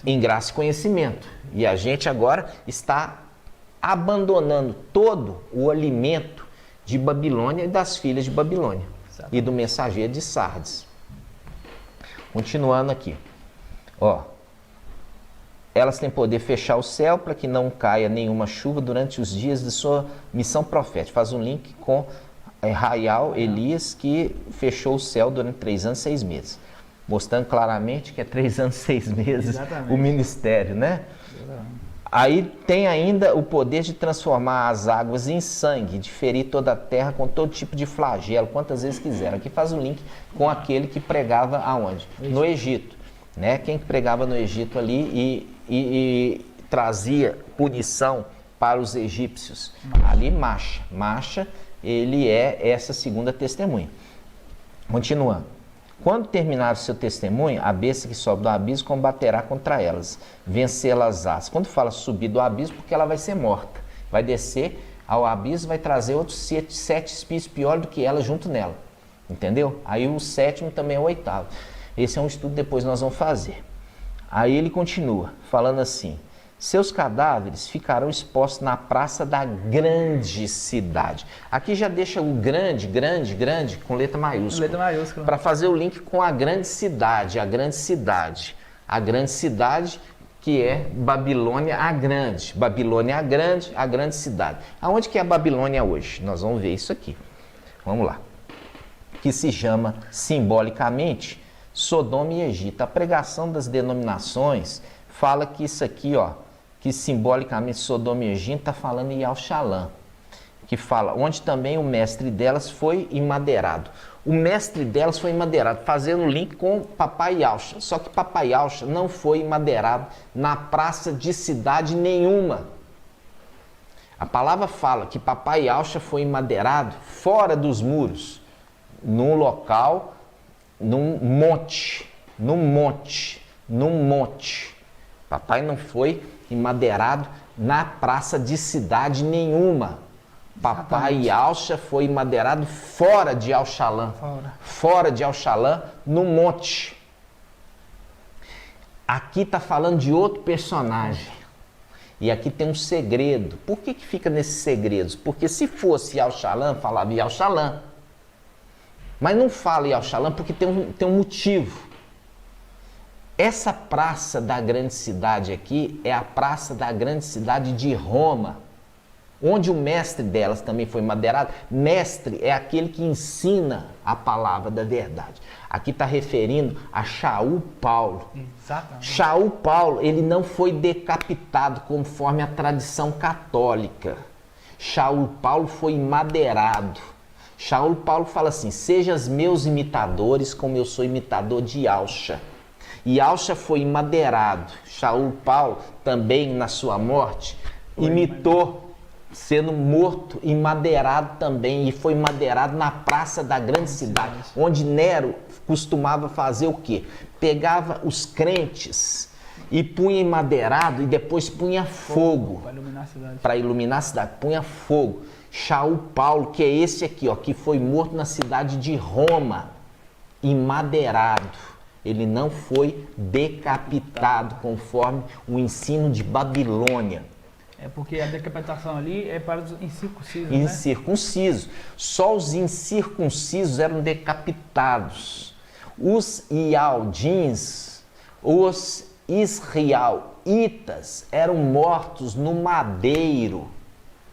em graça e conhecimento. E a gente agora está abandonando todo o alimento de Babilônia e das filhas de Babilônia. E do mensageiro de Sardes. Continuando aqui. Ó. Elas têm poder fechar o céu para que não caia nenhuma chuva durante os dias de sua missão profética. Faz um link com Raial Elias, que fechou o céu durante 3 anos e 6 meses. Mostrando claramente que é 3 anos e 6 meses o ministério, né? Exatamente. Aí tem ainda o poder de transformar as águas em sangue, de ferir toda a terra com todo tipo de flagelo, quantas vezes quiser. Aqui faz o link com aquele que pregava aonde? No Egito. Né? Quem pregava no Egito ali e trazia punição para os egípcios. Ali Macha, ele é essa segunda testemunha. Continuando. Quando terminar o seu testemunho, a besta que sobe do abismo combaterá contra elas, vencê-las-ás. Quando fala subir do abismo, porque ela vai ser morta. Vai descer ao abismo, vai trazer outros 7 espíritos piores do que ela junto nela. Entendeu? Aí o 7º também é o 8º. Esse é um estudo que depois nós vamos fazer. Aí ele continua, falando assim, seus cadáveres ficarão expostos na praça da grande cidade. Aqui já deixa o grande, com letra maiúscula. Letra maiúscula. Para fazer o link com a grande cidade. A grande cidade que é Babilônia a Grande. Babilônia a grande cidade. Aonde que é a Babilônia hoje? Nós vamos ver isso aqui. Vamos lá. que se chama simbolicamente Sodoma e Egito. A pregação das denominações fala que isso aqui, ó, que simbolicamente Sodoma e Egito está falando em Al-Shalom, que fala, onde também o mestre delas foi emadeirado. O mestre delas foi emadeirado, fazendo link com Papai Alcha. Só que Papai Alcha não foi emadeirado na praça de cidade nenhuma. A palavra fala que Papai Alcha foi emadeirado fora dos muros, num local, num monte. Papai não foi emadeirado na praça de cidade nenhuma. Papai Alcha foi emadeirado fora de Al-Shalom. Fora de Al-Shalom, no monte. Aqui está falando de outro personagem. E aqui tem um segredo. Por que fica nesses segredos? Porque se fosse Al-Shalom, falava Al-Shalom. Mas não fala Al-Shalom porque tem um motivo. Essa praça da grande cidade aqui é a praça da grande cidade de Roma, onde o mestre delas também foi madeirado. Mestre é aquele que ensina a palavra da verdade. Aqui está referindo a Shaul Paulo. Exatamente. Shaul Paulo, ele não foi decapitado conforme a tradição católica. Shaul Paulo foi madeirado. Shaul Paulo fala assim, sejam meus imitadores como eu sou imitador de Alcha. E Alcha foi madeirado. Shaul Paulo também na sua morte imitou, sendo morto e madeirado também, e foi madeirado na praça da grande cidade, onde Nero costumava fazer o quê? Pegava os crentes e punha emadeirado e depois punha fogo para iluminar a cidade, punha fogo. Shaul Paulo, que é esse aqui, ó, que foi morto na cidade de Roma, emadeirado. Ele não foi decapitado conforme o ensino de Babilônia. É porque a decapitação ali é para os incircuncisos, Incircuncisos. Né? Só os incircuncisos eram decapitados. Os ialdins, os israelitas eram mortos no madeiro.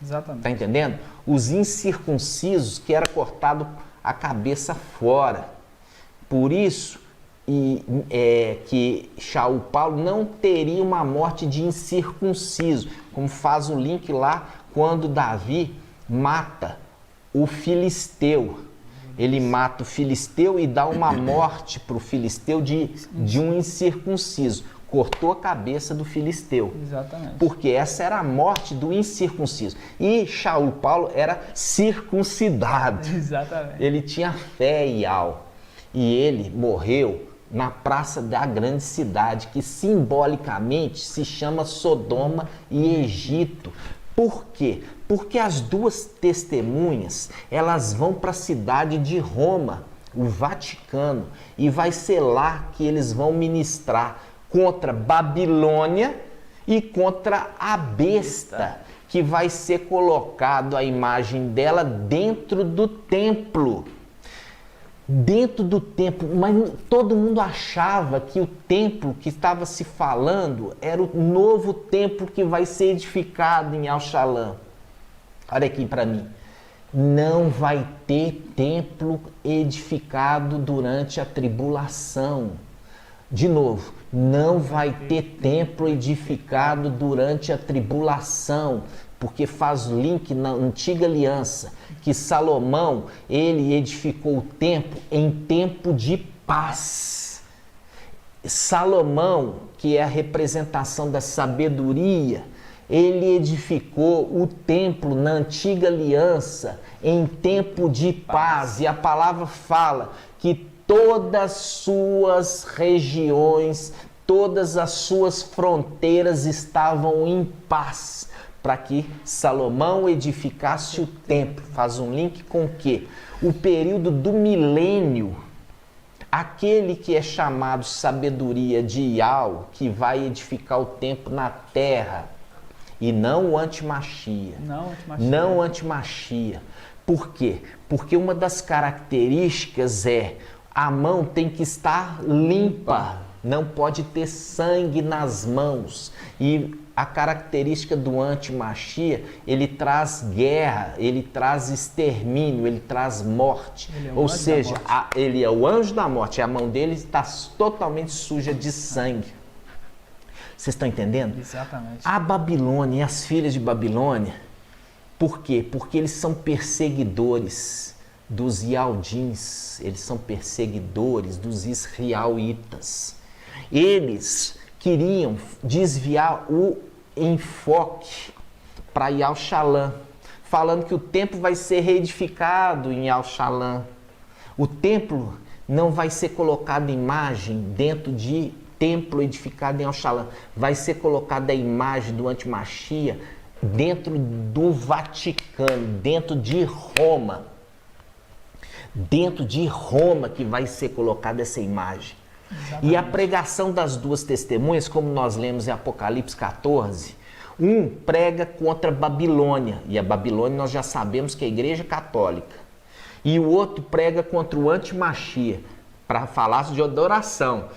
Exatamente. Está entendendo? Os incircuncisos que era cortado a cabeça fora. Por isso que Shaul Paulo não teria uma morte de incircunciso, como faz o link lá quando Davi mata o filisteu. Ele mata o filisteu e dá uma morte para o filisteu de um incircunciso. Cortou a cabeça do filisteu. Exatamente. Porque essa era a morte do incircunciso. E Shaul Paulo era circuncidado. Exatamente. Ele tinha fé em Al. E ele morreu na praça da grande cidade, que simbolicamente se chama Sodoma e Egito. Por quê? Porque as duas testemunhas, elas vão para a cidade de Roma, o Vaticano, e vai ser lá que eles vão ministrar contra Babilônia e contra a besta, que vai ser colocado a imagem dela dentro do templo. Dentro do templo, mas todo mundo achava que o templo que estava se falando era o novo templo que vai ser edificado em Al-Shalom. Olha aqui para mim. Não vai ter templo edificado durante a tribulação. De novo, não vai ter templo edificado durante a tribulação, porque faz link na antiga aliança, que Salomão, ele edificou o templo em tempo de paz. Salomão, que é a representação da sabedoria, ele edificou o templo na antiga aliança em tempo de paz. E a palavra fala que todas as suas regiões, todas as suas fronteiras estavam em paz, para que Salomão edificasse o templo. Faz um link com o quê? O período do milênio, aquele que é chamado sabedoria de Ial, que vai edificar o templo na terra, e não o antimachia. Não antimachia. Por quê? Porque uma das características é a mão tem que estar limpa, não pode ter sangue nas mãos. E a característica do anti-Machia, ele traz guerra, ele traz extermínio, ele traz morte. Ou seja, ele é o anjo da morte, a mão dele está totalmente suja de sangue. Vocês estão entendendo? Exatamente. A Babilônia e as filhas de Babilônia, por quê? Porque eles são perseguidores dos Yaldins, eles são perseguidores dos israelitas. Eles queriam desviar o enfoque para Yal-Shalã, falando que o templo vai ser reedificado em Yal-Shalã. O templo não vai ser colocado imagem dentro de templo edificado em Yal-Shalã. Vai ser colocada a imagem do anti-Machia dentro do Vaticano, dentro de Roma. Dentro de Roma que vai ser colocada essa imagem. Exatamente. E a pregação das duas testemunhas, como nós lemos em Apocalipse 14, um prega contra a Babilônia, e a Babilônia nós já sabemos que é a Igreja Católica, e o outro prega contra o anti-Machia, para falar de adoração,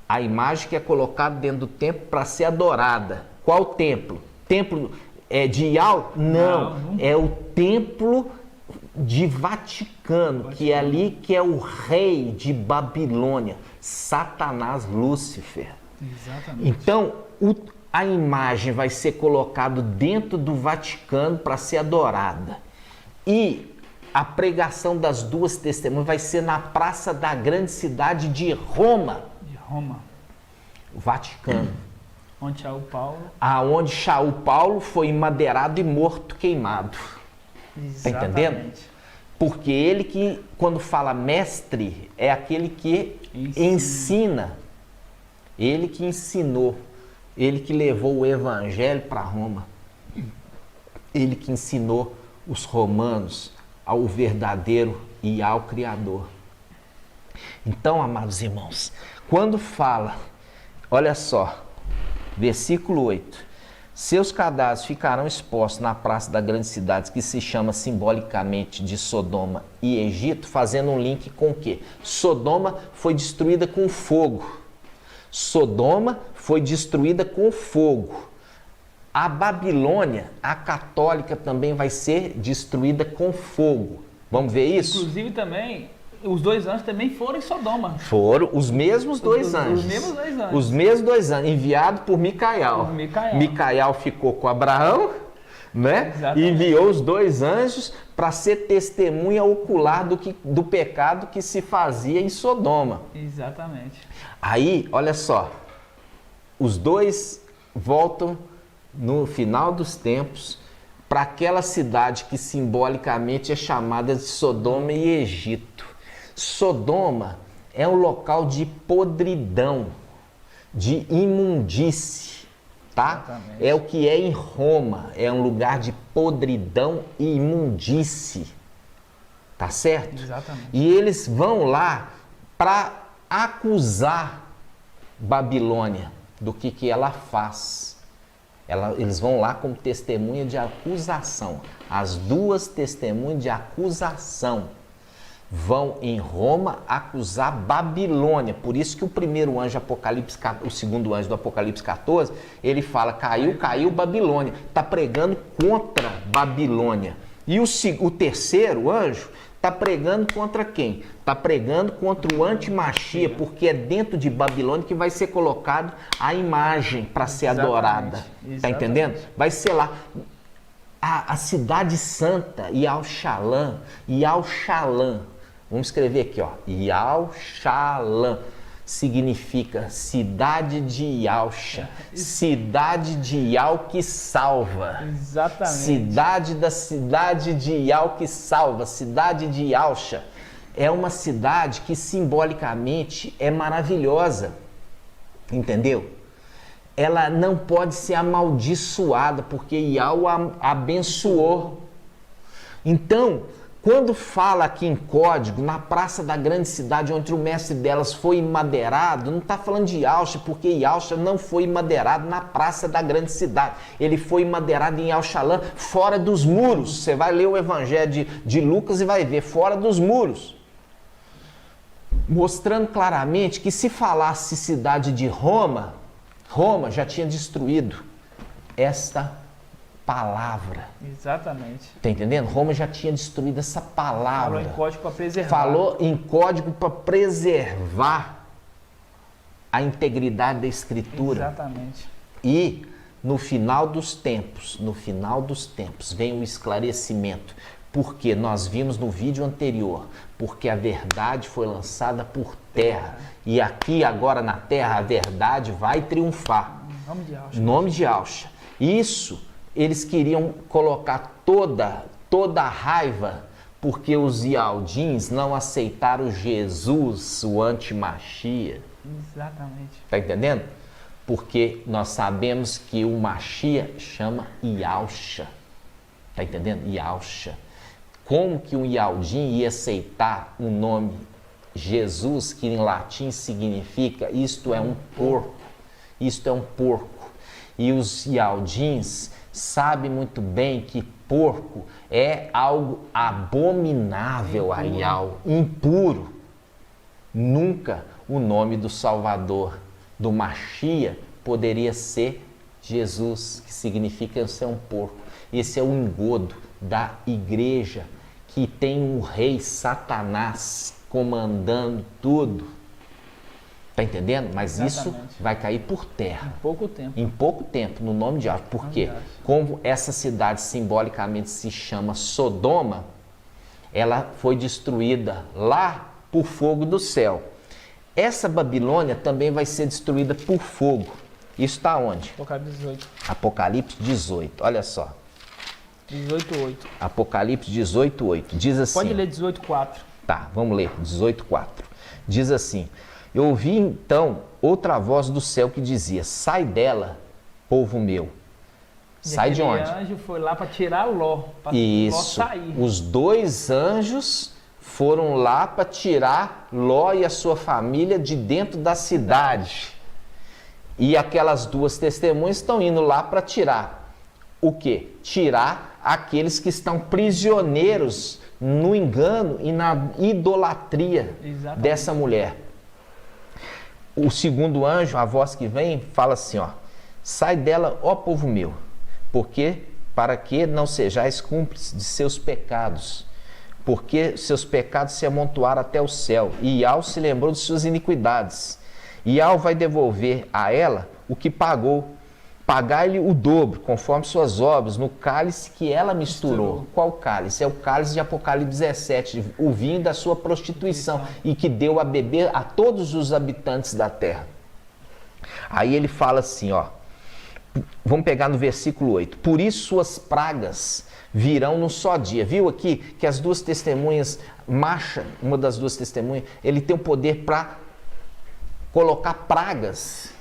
a imagem que é colocada dentro do templo para ser adorada. Qual templo? Templo de Ial? Não, é o templo de Vaticano, que é ali que é o rei de Babilônia, Satanás, Lúcifer. Exatamente. Então, a imagem vai ser colocada dentro do Vaticano para ser adorada. E a pregação das duas testemunhas vai ser na praça da grande cidade de Roma. De Roma. Vaticano. Onde Shaul Paulo. Aonde Shaul Paulo foi madeirado e morto, queimado. Está entendendo? Porque ele que, quando fala mestre, é aquele que ensina. Ele que ensinou. Ele que levou o evangelho para Roma. Ele que ensinou os romanos ao verdadeiro e ao Criador. Então, amados irmãos, quando fala, olha só, versículo 8. Seus cadáveres ficarão expostos na praça da grande cidade, que se chama simbolicamente de Sodoma e Egito, fazendo um link com o quê? Sodoma foi destruída com fogo. Sodoma foi destruída com fogo. A Babilônia, a católica, também vai ser destruída com fogo. Vamos ver isso? Inclusive também, os dois anjos também foram em Sodoma. Foram os mesmos dois anjos. Os mesmos dois anjos. Os mesmos dois anjos, enviados por Micael. Micael ficou com Abraão, né? E enviou os dois anjos para ser testemunha ocular do pecado que se fazia em Sodoma. Exatamente. Aí, olha só, os dois voltam no final dos tempos para aquela cidade que simbolicamente é chamada de Sodoma e Egito. Sodoma é um local de podridão, de imundície, tá? Exatamente. É o que é em Roma, é um lugar de podridão e imundície, tá certo? Exatamente. E eles vão lá para acusar Babilônia do que ela faz. Eles vão lá como testemunha de acusação. As duas testemunhas de acusação vão em Roma acusar Babilônia. Por isso que o primeiro anjo Apocalipse, o segundo anjo do Apocalipse 14, ele fala, caiu Babilônia. Está pregando contra Babilônia. E o terceiro anjo está pregando contra quem? Está pregando contra o anti-Machia, porque é dentro de Babilônia que vai ser colocado a imagem para ser adorada. Está entendendo? Vai ser lá. A cidade santa, Yal-Shalã, vamos escrever aqui, ó, Yal-Shalã, significa cidade de Yalcha, cidade de Yal que salva. Exatamente. Cidade de Yal que salva, cidade de Yalcha. É uma cidade que simbolicamente é maravilhosa, entendeu? Ela não pode ser amaldiçoada, porque Yal a abençoou. Então, quando fala aqui em código, na praça da grande cidade, onde o mestre delas foi madeirado, não está falando de Yalcha, porque Yalcha não foi madeirado na praça da grande cidade. Ele foi madeirado em Yal-Shalã, fora dos muros. Você vai ler o Evangelho de Lucas e vai ver, fora dos muros. Mostrando claramente que se falasse cidade de Roma, Roma já tinha destruído esta palavra. Exatamente. Tá entendendo? Roma já tinha destruído essa palavra. Falou em código para preservar. Falou em código para preservar a integridade da Escritura. Exatamente. E no final dos tempos, vem o esclarecimento. Porque nós vimos no vídeo anterior, porque a verdade foi lançada por terra. E aqui agora na terra a verdade vai triunfar. Em nome de Alcha. Em nome de Alcha. Isso, eles queriam colocar toda a raiva, porque os Ialdins não aceitaram Jesus, o anti-Machia. Exatamente. Tá entendendo? Porque nós sabemos que o Machia chama Yahusha. Tá entendendo? Yahusha. Como que um Ialdin ia aceitar o nome Jesus, que em latim significa isto é um porco? Isto é um porco. E os Ialdins sabem muito bem que porco é algo abominável a Ial, impuro. Nunca o nome do Salvador, do Machia, poderia ser Jesus, que significa ser um porco. Esse é o engodo da igreja, que tem um rei Satanás comandando tudo. Tá entendendo? Mas Exatamente. isso vai cair por terra. Em pouco tempo. Em pouco tempo, no nome de Deus. Por quê? Como essa cidade simbolicamente se chama Sodoma, ela foi destruída lá por fogo do céu. Essa Babilônia também vai ser destruída por fogo. Isso está onde? Apocalipse 18. Apocalipse 18, olha só. 18:8. Apocalipse 18:8. Diz assim. Pode ler 18:4. Tá, vamos ler. 18:4. Diz assim: Eu ouvi então outra voz do céu que dizia: Sai dela, povo meu. Sai de onde? O anjo foi lá para tirar Ló. Para Isso. Ló sair. Os dois anjos foram lá para tirar Ló e a sua família de dentro da cidade. E aquelas duas testemunhas estão indo lá para tirar o quê? Tirar aqueles que estão prisioneiros no engano e na idolatria dessa mulher. O segundo anjo, a voz que vem, fala assim, ó: Sai dela, ó povo meu, porque para que não sejais cúmplices de seus pecados, porque seus pecados se amontoaram até o céu, e Ial se lembrou de suas iniquidades. Ial vai devolver a ela o que pagou, pagar-lhe o dobro, conforme suas obras, no cálice que ela misturou. Qual cálice? É o cálice de Apocalipse 17, o vinho da sua prostituição, e que deu a beber a todos os habitantes da terra. Aí ele fala assim, ó, vamos pegar no versículo 8. Por isso suas pragas virão num só dia. Viu aqui que as duas testemunhas, Macha, uma das duas testemunhas, ele tem o poder para colocar pragas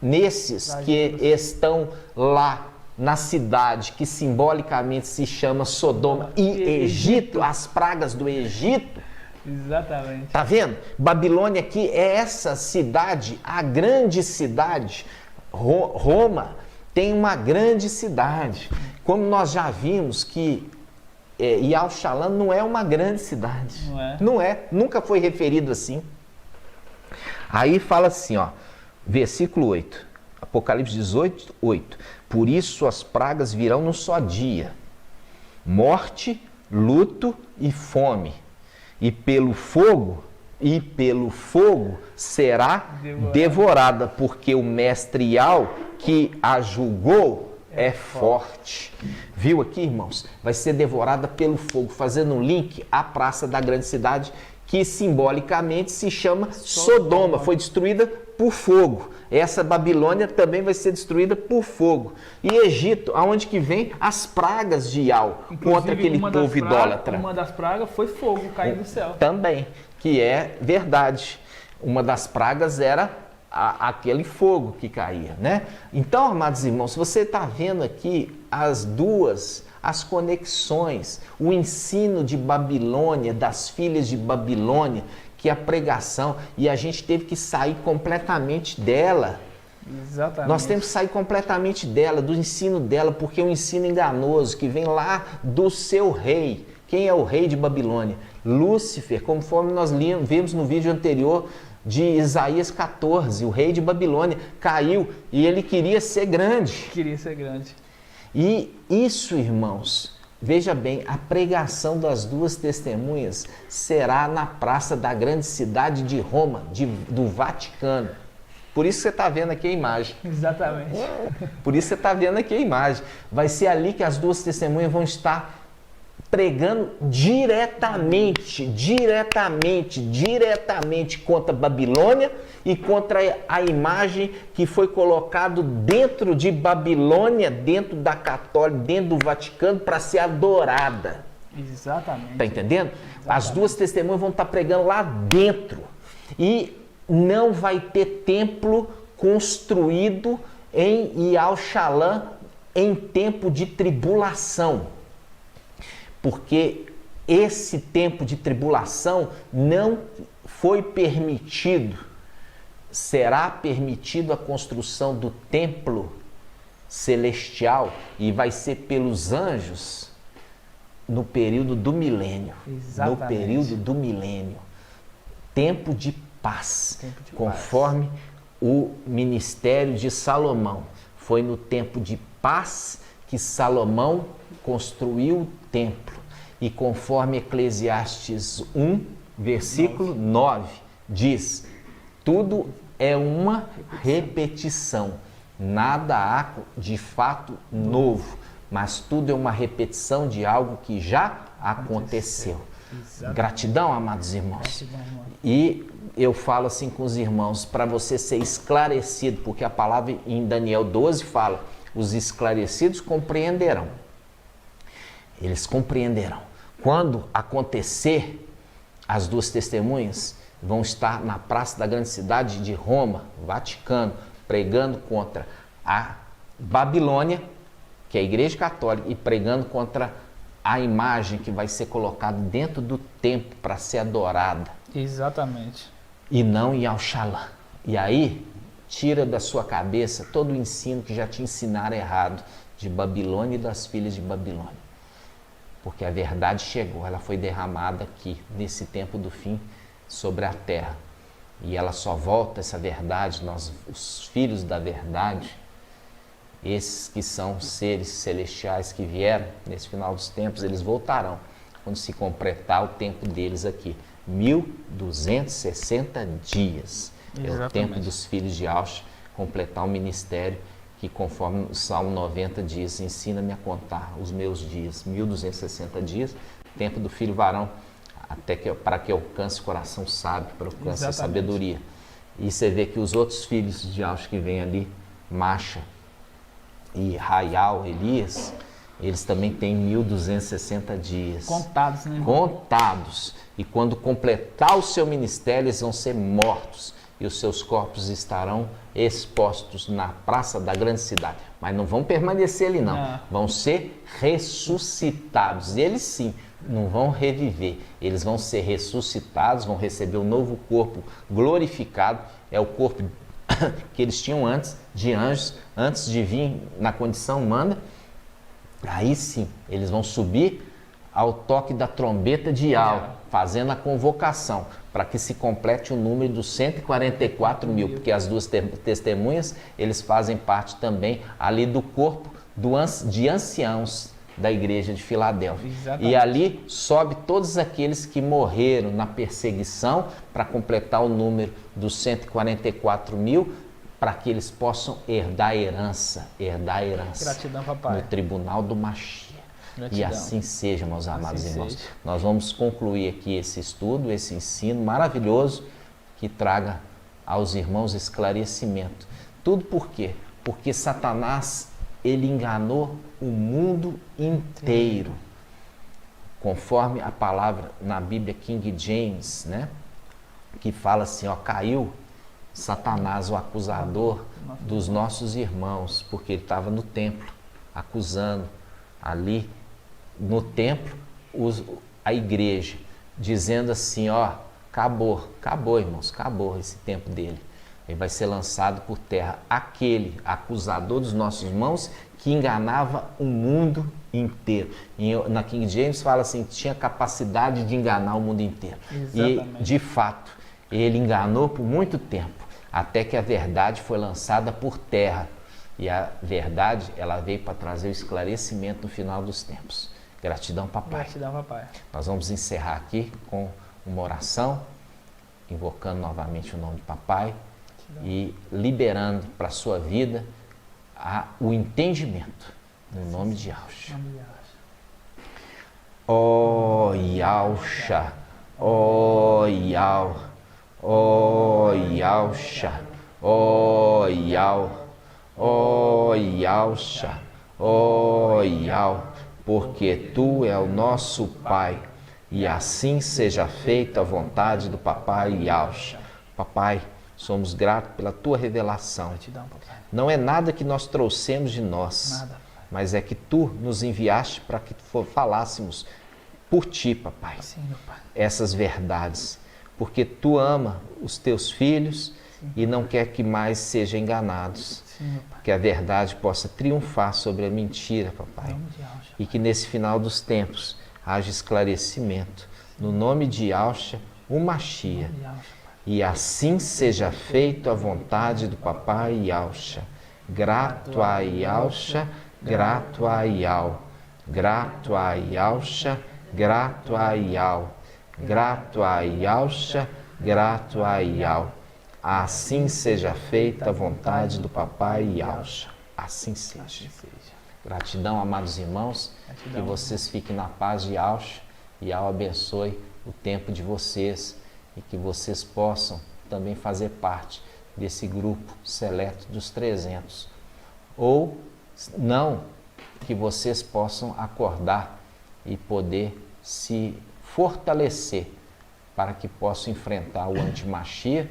nesses que estão lá na cidade, que simbolicamente se chama Sodoma e Egito, as pragas do Egito. Exatamente. Tá vendo? Babilônia aqui é essa cidade, a grande cidade. Roma tem uma grande cidade. Como nós já vimos que Yal-Shalom não é uma grande cidade. Não é, nunca foi referido assim. Aí fala assim, ó, versículo 8, Apocalipse 18, 8. Por isso suas pragas virão num só dia, morte, luto e fome, e pelo fogo será devorada, porque o mestre Ial que a julgou é forte. Viu aqui, irmãos? Vai ser devorada pelo fogo, fazendo um link à praça da grande cidade, que simbolicamente se chama Sodoma, foi destruída por fogo. Essa Babilônia também vai ser destruída por fogo. E Egito, aonde que vem as pragas de Ial contra aquele povo idólatra? Uma das pragas foi fogo cair do céu. Também, que é verdade. Uma das pragas era aquele fogo que caía, né? Então, amados irmãos, se você está vendo aqui as conexões, o ensino de Babilônia, das filhas de Babilônia, que é a pregação, e a gente teve que sair completamente dela. Exatamente. Nós temos que sair completamente dela, do ensino dela, porque é um ensino enganoso, que vem lá do seu rei. Quem é o rei de Babilônia? Lúcifer, conforme nós vimos no vídeo anterior, de Isaías 14. O rei de Babilônia caiu e ele queria ser grande. Queria ser grande. E isso, irmãos, veja bem, a pregação das duas testemunhas será na praça da grande cidade de Roma, do Vaticano. Por isso você está vendo aqui a imagem. Exatamente. Por isso você está vendo aqui a imagem. Vai ser ali que as duas testemunhas vão estar pregando diretamente contra a Babilônia e contra a imagem que foi colocado dentro de Babilônia, dentro da Católica, dentro do Vaticano, para ser adorada. Exatamente. Está entendendo? Exatamente. As duas testemunhas vão estar pregando lá dentro. E não vai ter templo construído em Yal-Shalom em tempo de tribulação. Porque esse tempo de tribulação não foi permitido. Será permitido a construção do templo celestial e vai ser pelos anjos no período do milênio. Exatamente. No período do milênio. Tempo de paz. Tempo de conforme paz. O ministério de Salomão. Foi no tempo de paz que Salomão construiu o templo. E conforme Eclesiastes 1, versículo 9, diz: tudo é uma repetição, nada há de fato novo, mas tudo é uma repetição de algo que já aconteceu. Gratidão, amados irmãos. Gratidão, irmão. E eu falo assim com os irmãos, para você ser esclarecido, porque a palavra em Daniel 12 fala: os esclarecidos compreenderão. Eles compreenderão. Quando acontecer, as duas testemunhas vão estar na praça da grande cidade de Roma, Vaticano, pregando contra a Babilônia, que é a Igreja Católica, e pregando contra a imagem que vai ser colocada dentro do templo para ser adorada. Exatamente. E não em Yal-Shalom. E aí, tira da sua cabeça todo o ensino que já te ensinaram errado de Babilônia e das filhas de Babilônia. Porque a verdade chegou, ela foi derramada aqui, nesse tempo do fim, sobre a terra. E ela só volta, essa verdade, nós, os filhos da verdade, esses que são seres celestiais que vieram nesse final dos tempos, eles voltarão quando se completar o tempo deles aqui. 1260 dias. Exatamente. É o tempo dos filhos de Aush completar o ministério que, conforme o Salmo 90 diz: ensina-me a contar os meus dias. 1260 dias, tempo do filho varão, para que alcance o coração sábio, para que alcance a sabedoria. E você vê que os outros filhos de Aush que vêm ali, Macha e Raial, Elias, eles também têm 1260 dias. Contados, né? Contados. E quando completar o seu ministério, eles vão ser mortos. E os seus corpos estarão expostos na praça da grande cidade. Mas não vão permanecer ali, não. Vão ser ressuscitados. Eles sim, não vão reviver. Eles vão ser ressuscitados, vão receber um novo corpo glorificado. É o corpo que eles tinham antes, de anjos, antes de vir na condição humana. Aí sim, eles vão subir ao toque da trombeta de Yal, fazendo a convocação, para que se complete o número dos 144 mil, porque as duas testemunhas, eles fazem parte também ali do corpo de anciãos da igreja de Filadélfia. Exatamente. E ali sobe todos aqueles que morreram na perseguição, para completar o número dos 144 mil, para que eles possam herdar a herança. Gratidão, papai. No tribunal do Mashiach. Gratidão. E assim seja, meus amados Assim irmãos. seja. Nós vamos concluir aqui esse estudo, esse ensino maravilhoso que traga aos irmãos esclarecimento. Tudo por quê? Porque Satanás, ele enganou o mundo inteiro. Conforme a palavra na Bíblia King James, né? Que fala assim, ó, caiu Satanás, o acusador dos nossos irmãos, porque ele estava no templo, acusando ali no templo a igreja, dizendo assim, ó, acabou irmãos, acabou esse tempo dele. Ele vai ser lançado por terra, aquele acusador dos nossos irmãos que enganava o mundo inteiro. Na King James fala assim, que tinha capacidade de enganar o mundo inteiro. Exatamente. E de fato, Ele enganou por muito tempo, até que a verdade foi lançada por terra. E a verdade, ela veio para trazer o esclarecimento no final dos tempos. Gratidão, papai. Gratidão, papai. Nós vamos encerrar aqui com uma oração, invocando novamente o nome de papai e liberando para a sua vida o entendimento no nome de Yahshua. Ó Yahshua, ó Yah, ó Yahshua, ó Yah, ó Yahshua, ó Yah, porque Tu é o nosso Pai, e assim seja feita a vontade do papai Yahshua. Papai, somos gratos pela Tua revelação. Gratidão, papai. Não é nada que nós trouxemos de nós, Nada, mas é que Tu nos enviaste para que falássemos por Ti, papai, sim, meu pai. essas verdades, porque Tu ama os Teus filhos e não quer que mais sejam enganados, Sim, meu pai. que a verdade possa triunfar sobre a mentira, papai, Em nome de Yahshua. e que nesse final dos tempos haja esclarecimento, no nome de Yahshua, o Mashiach, Em nome de Yahshua, pai. e assim seja feito a vontade do papai Yahshua. Grato a Yahshua, grato a Yah, grato a Yahshua, grato a Yah, grato a Yahshua, grato a Yah. Assim seja feita a vontade do papai Yahshua. Assim seja. Assim seja. Gratidão, amados irmãos, Gratidão. que vocês fiquem na paz de Yahshua e Yah abençoe o tempo de vocês e que vocês possam também fazer parte desse grupo seleto dos 300. Ou não, que vocês possam acordar e poder se fortalecer para que possam enfrentar o antimachia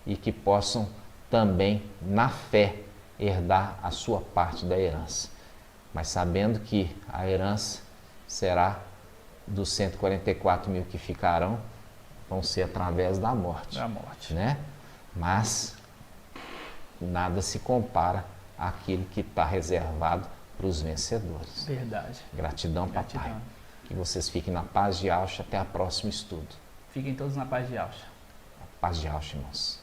e que possam também, na fé, herdar a sua parte da herança. Mas sabendo que a herança será dos 144 mil que ficarão, vão ser através da morte. Da morte. Né? Mas nada se compara àquilo que está reservado para os vencedores. Verdade. Gratidão, papai. Gratidão. Que vocês fiquem na paz de Yahshua. Até o próximo estudo. Fiquem todos na paz de Yahshua. Paz de Yahshua, irmãos.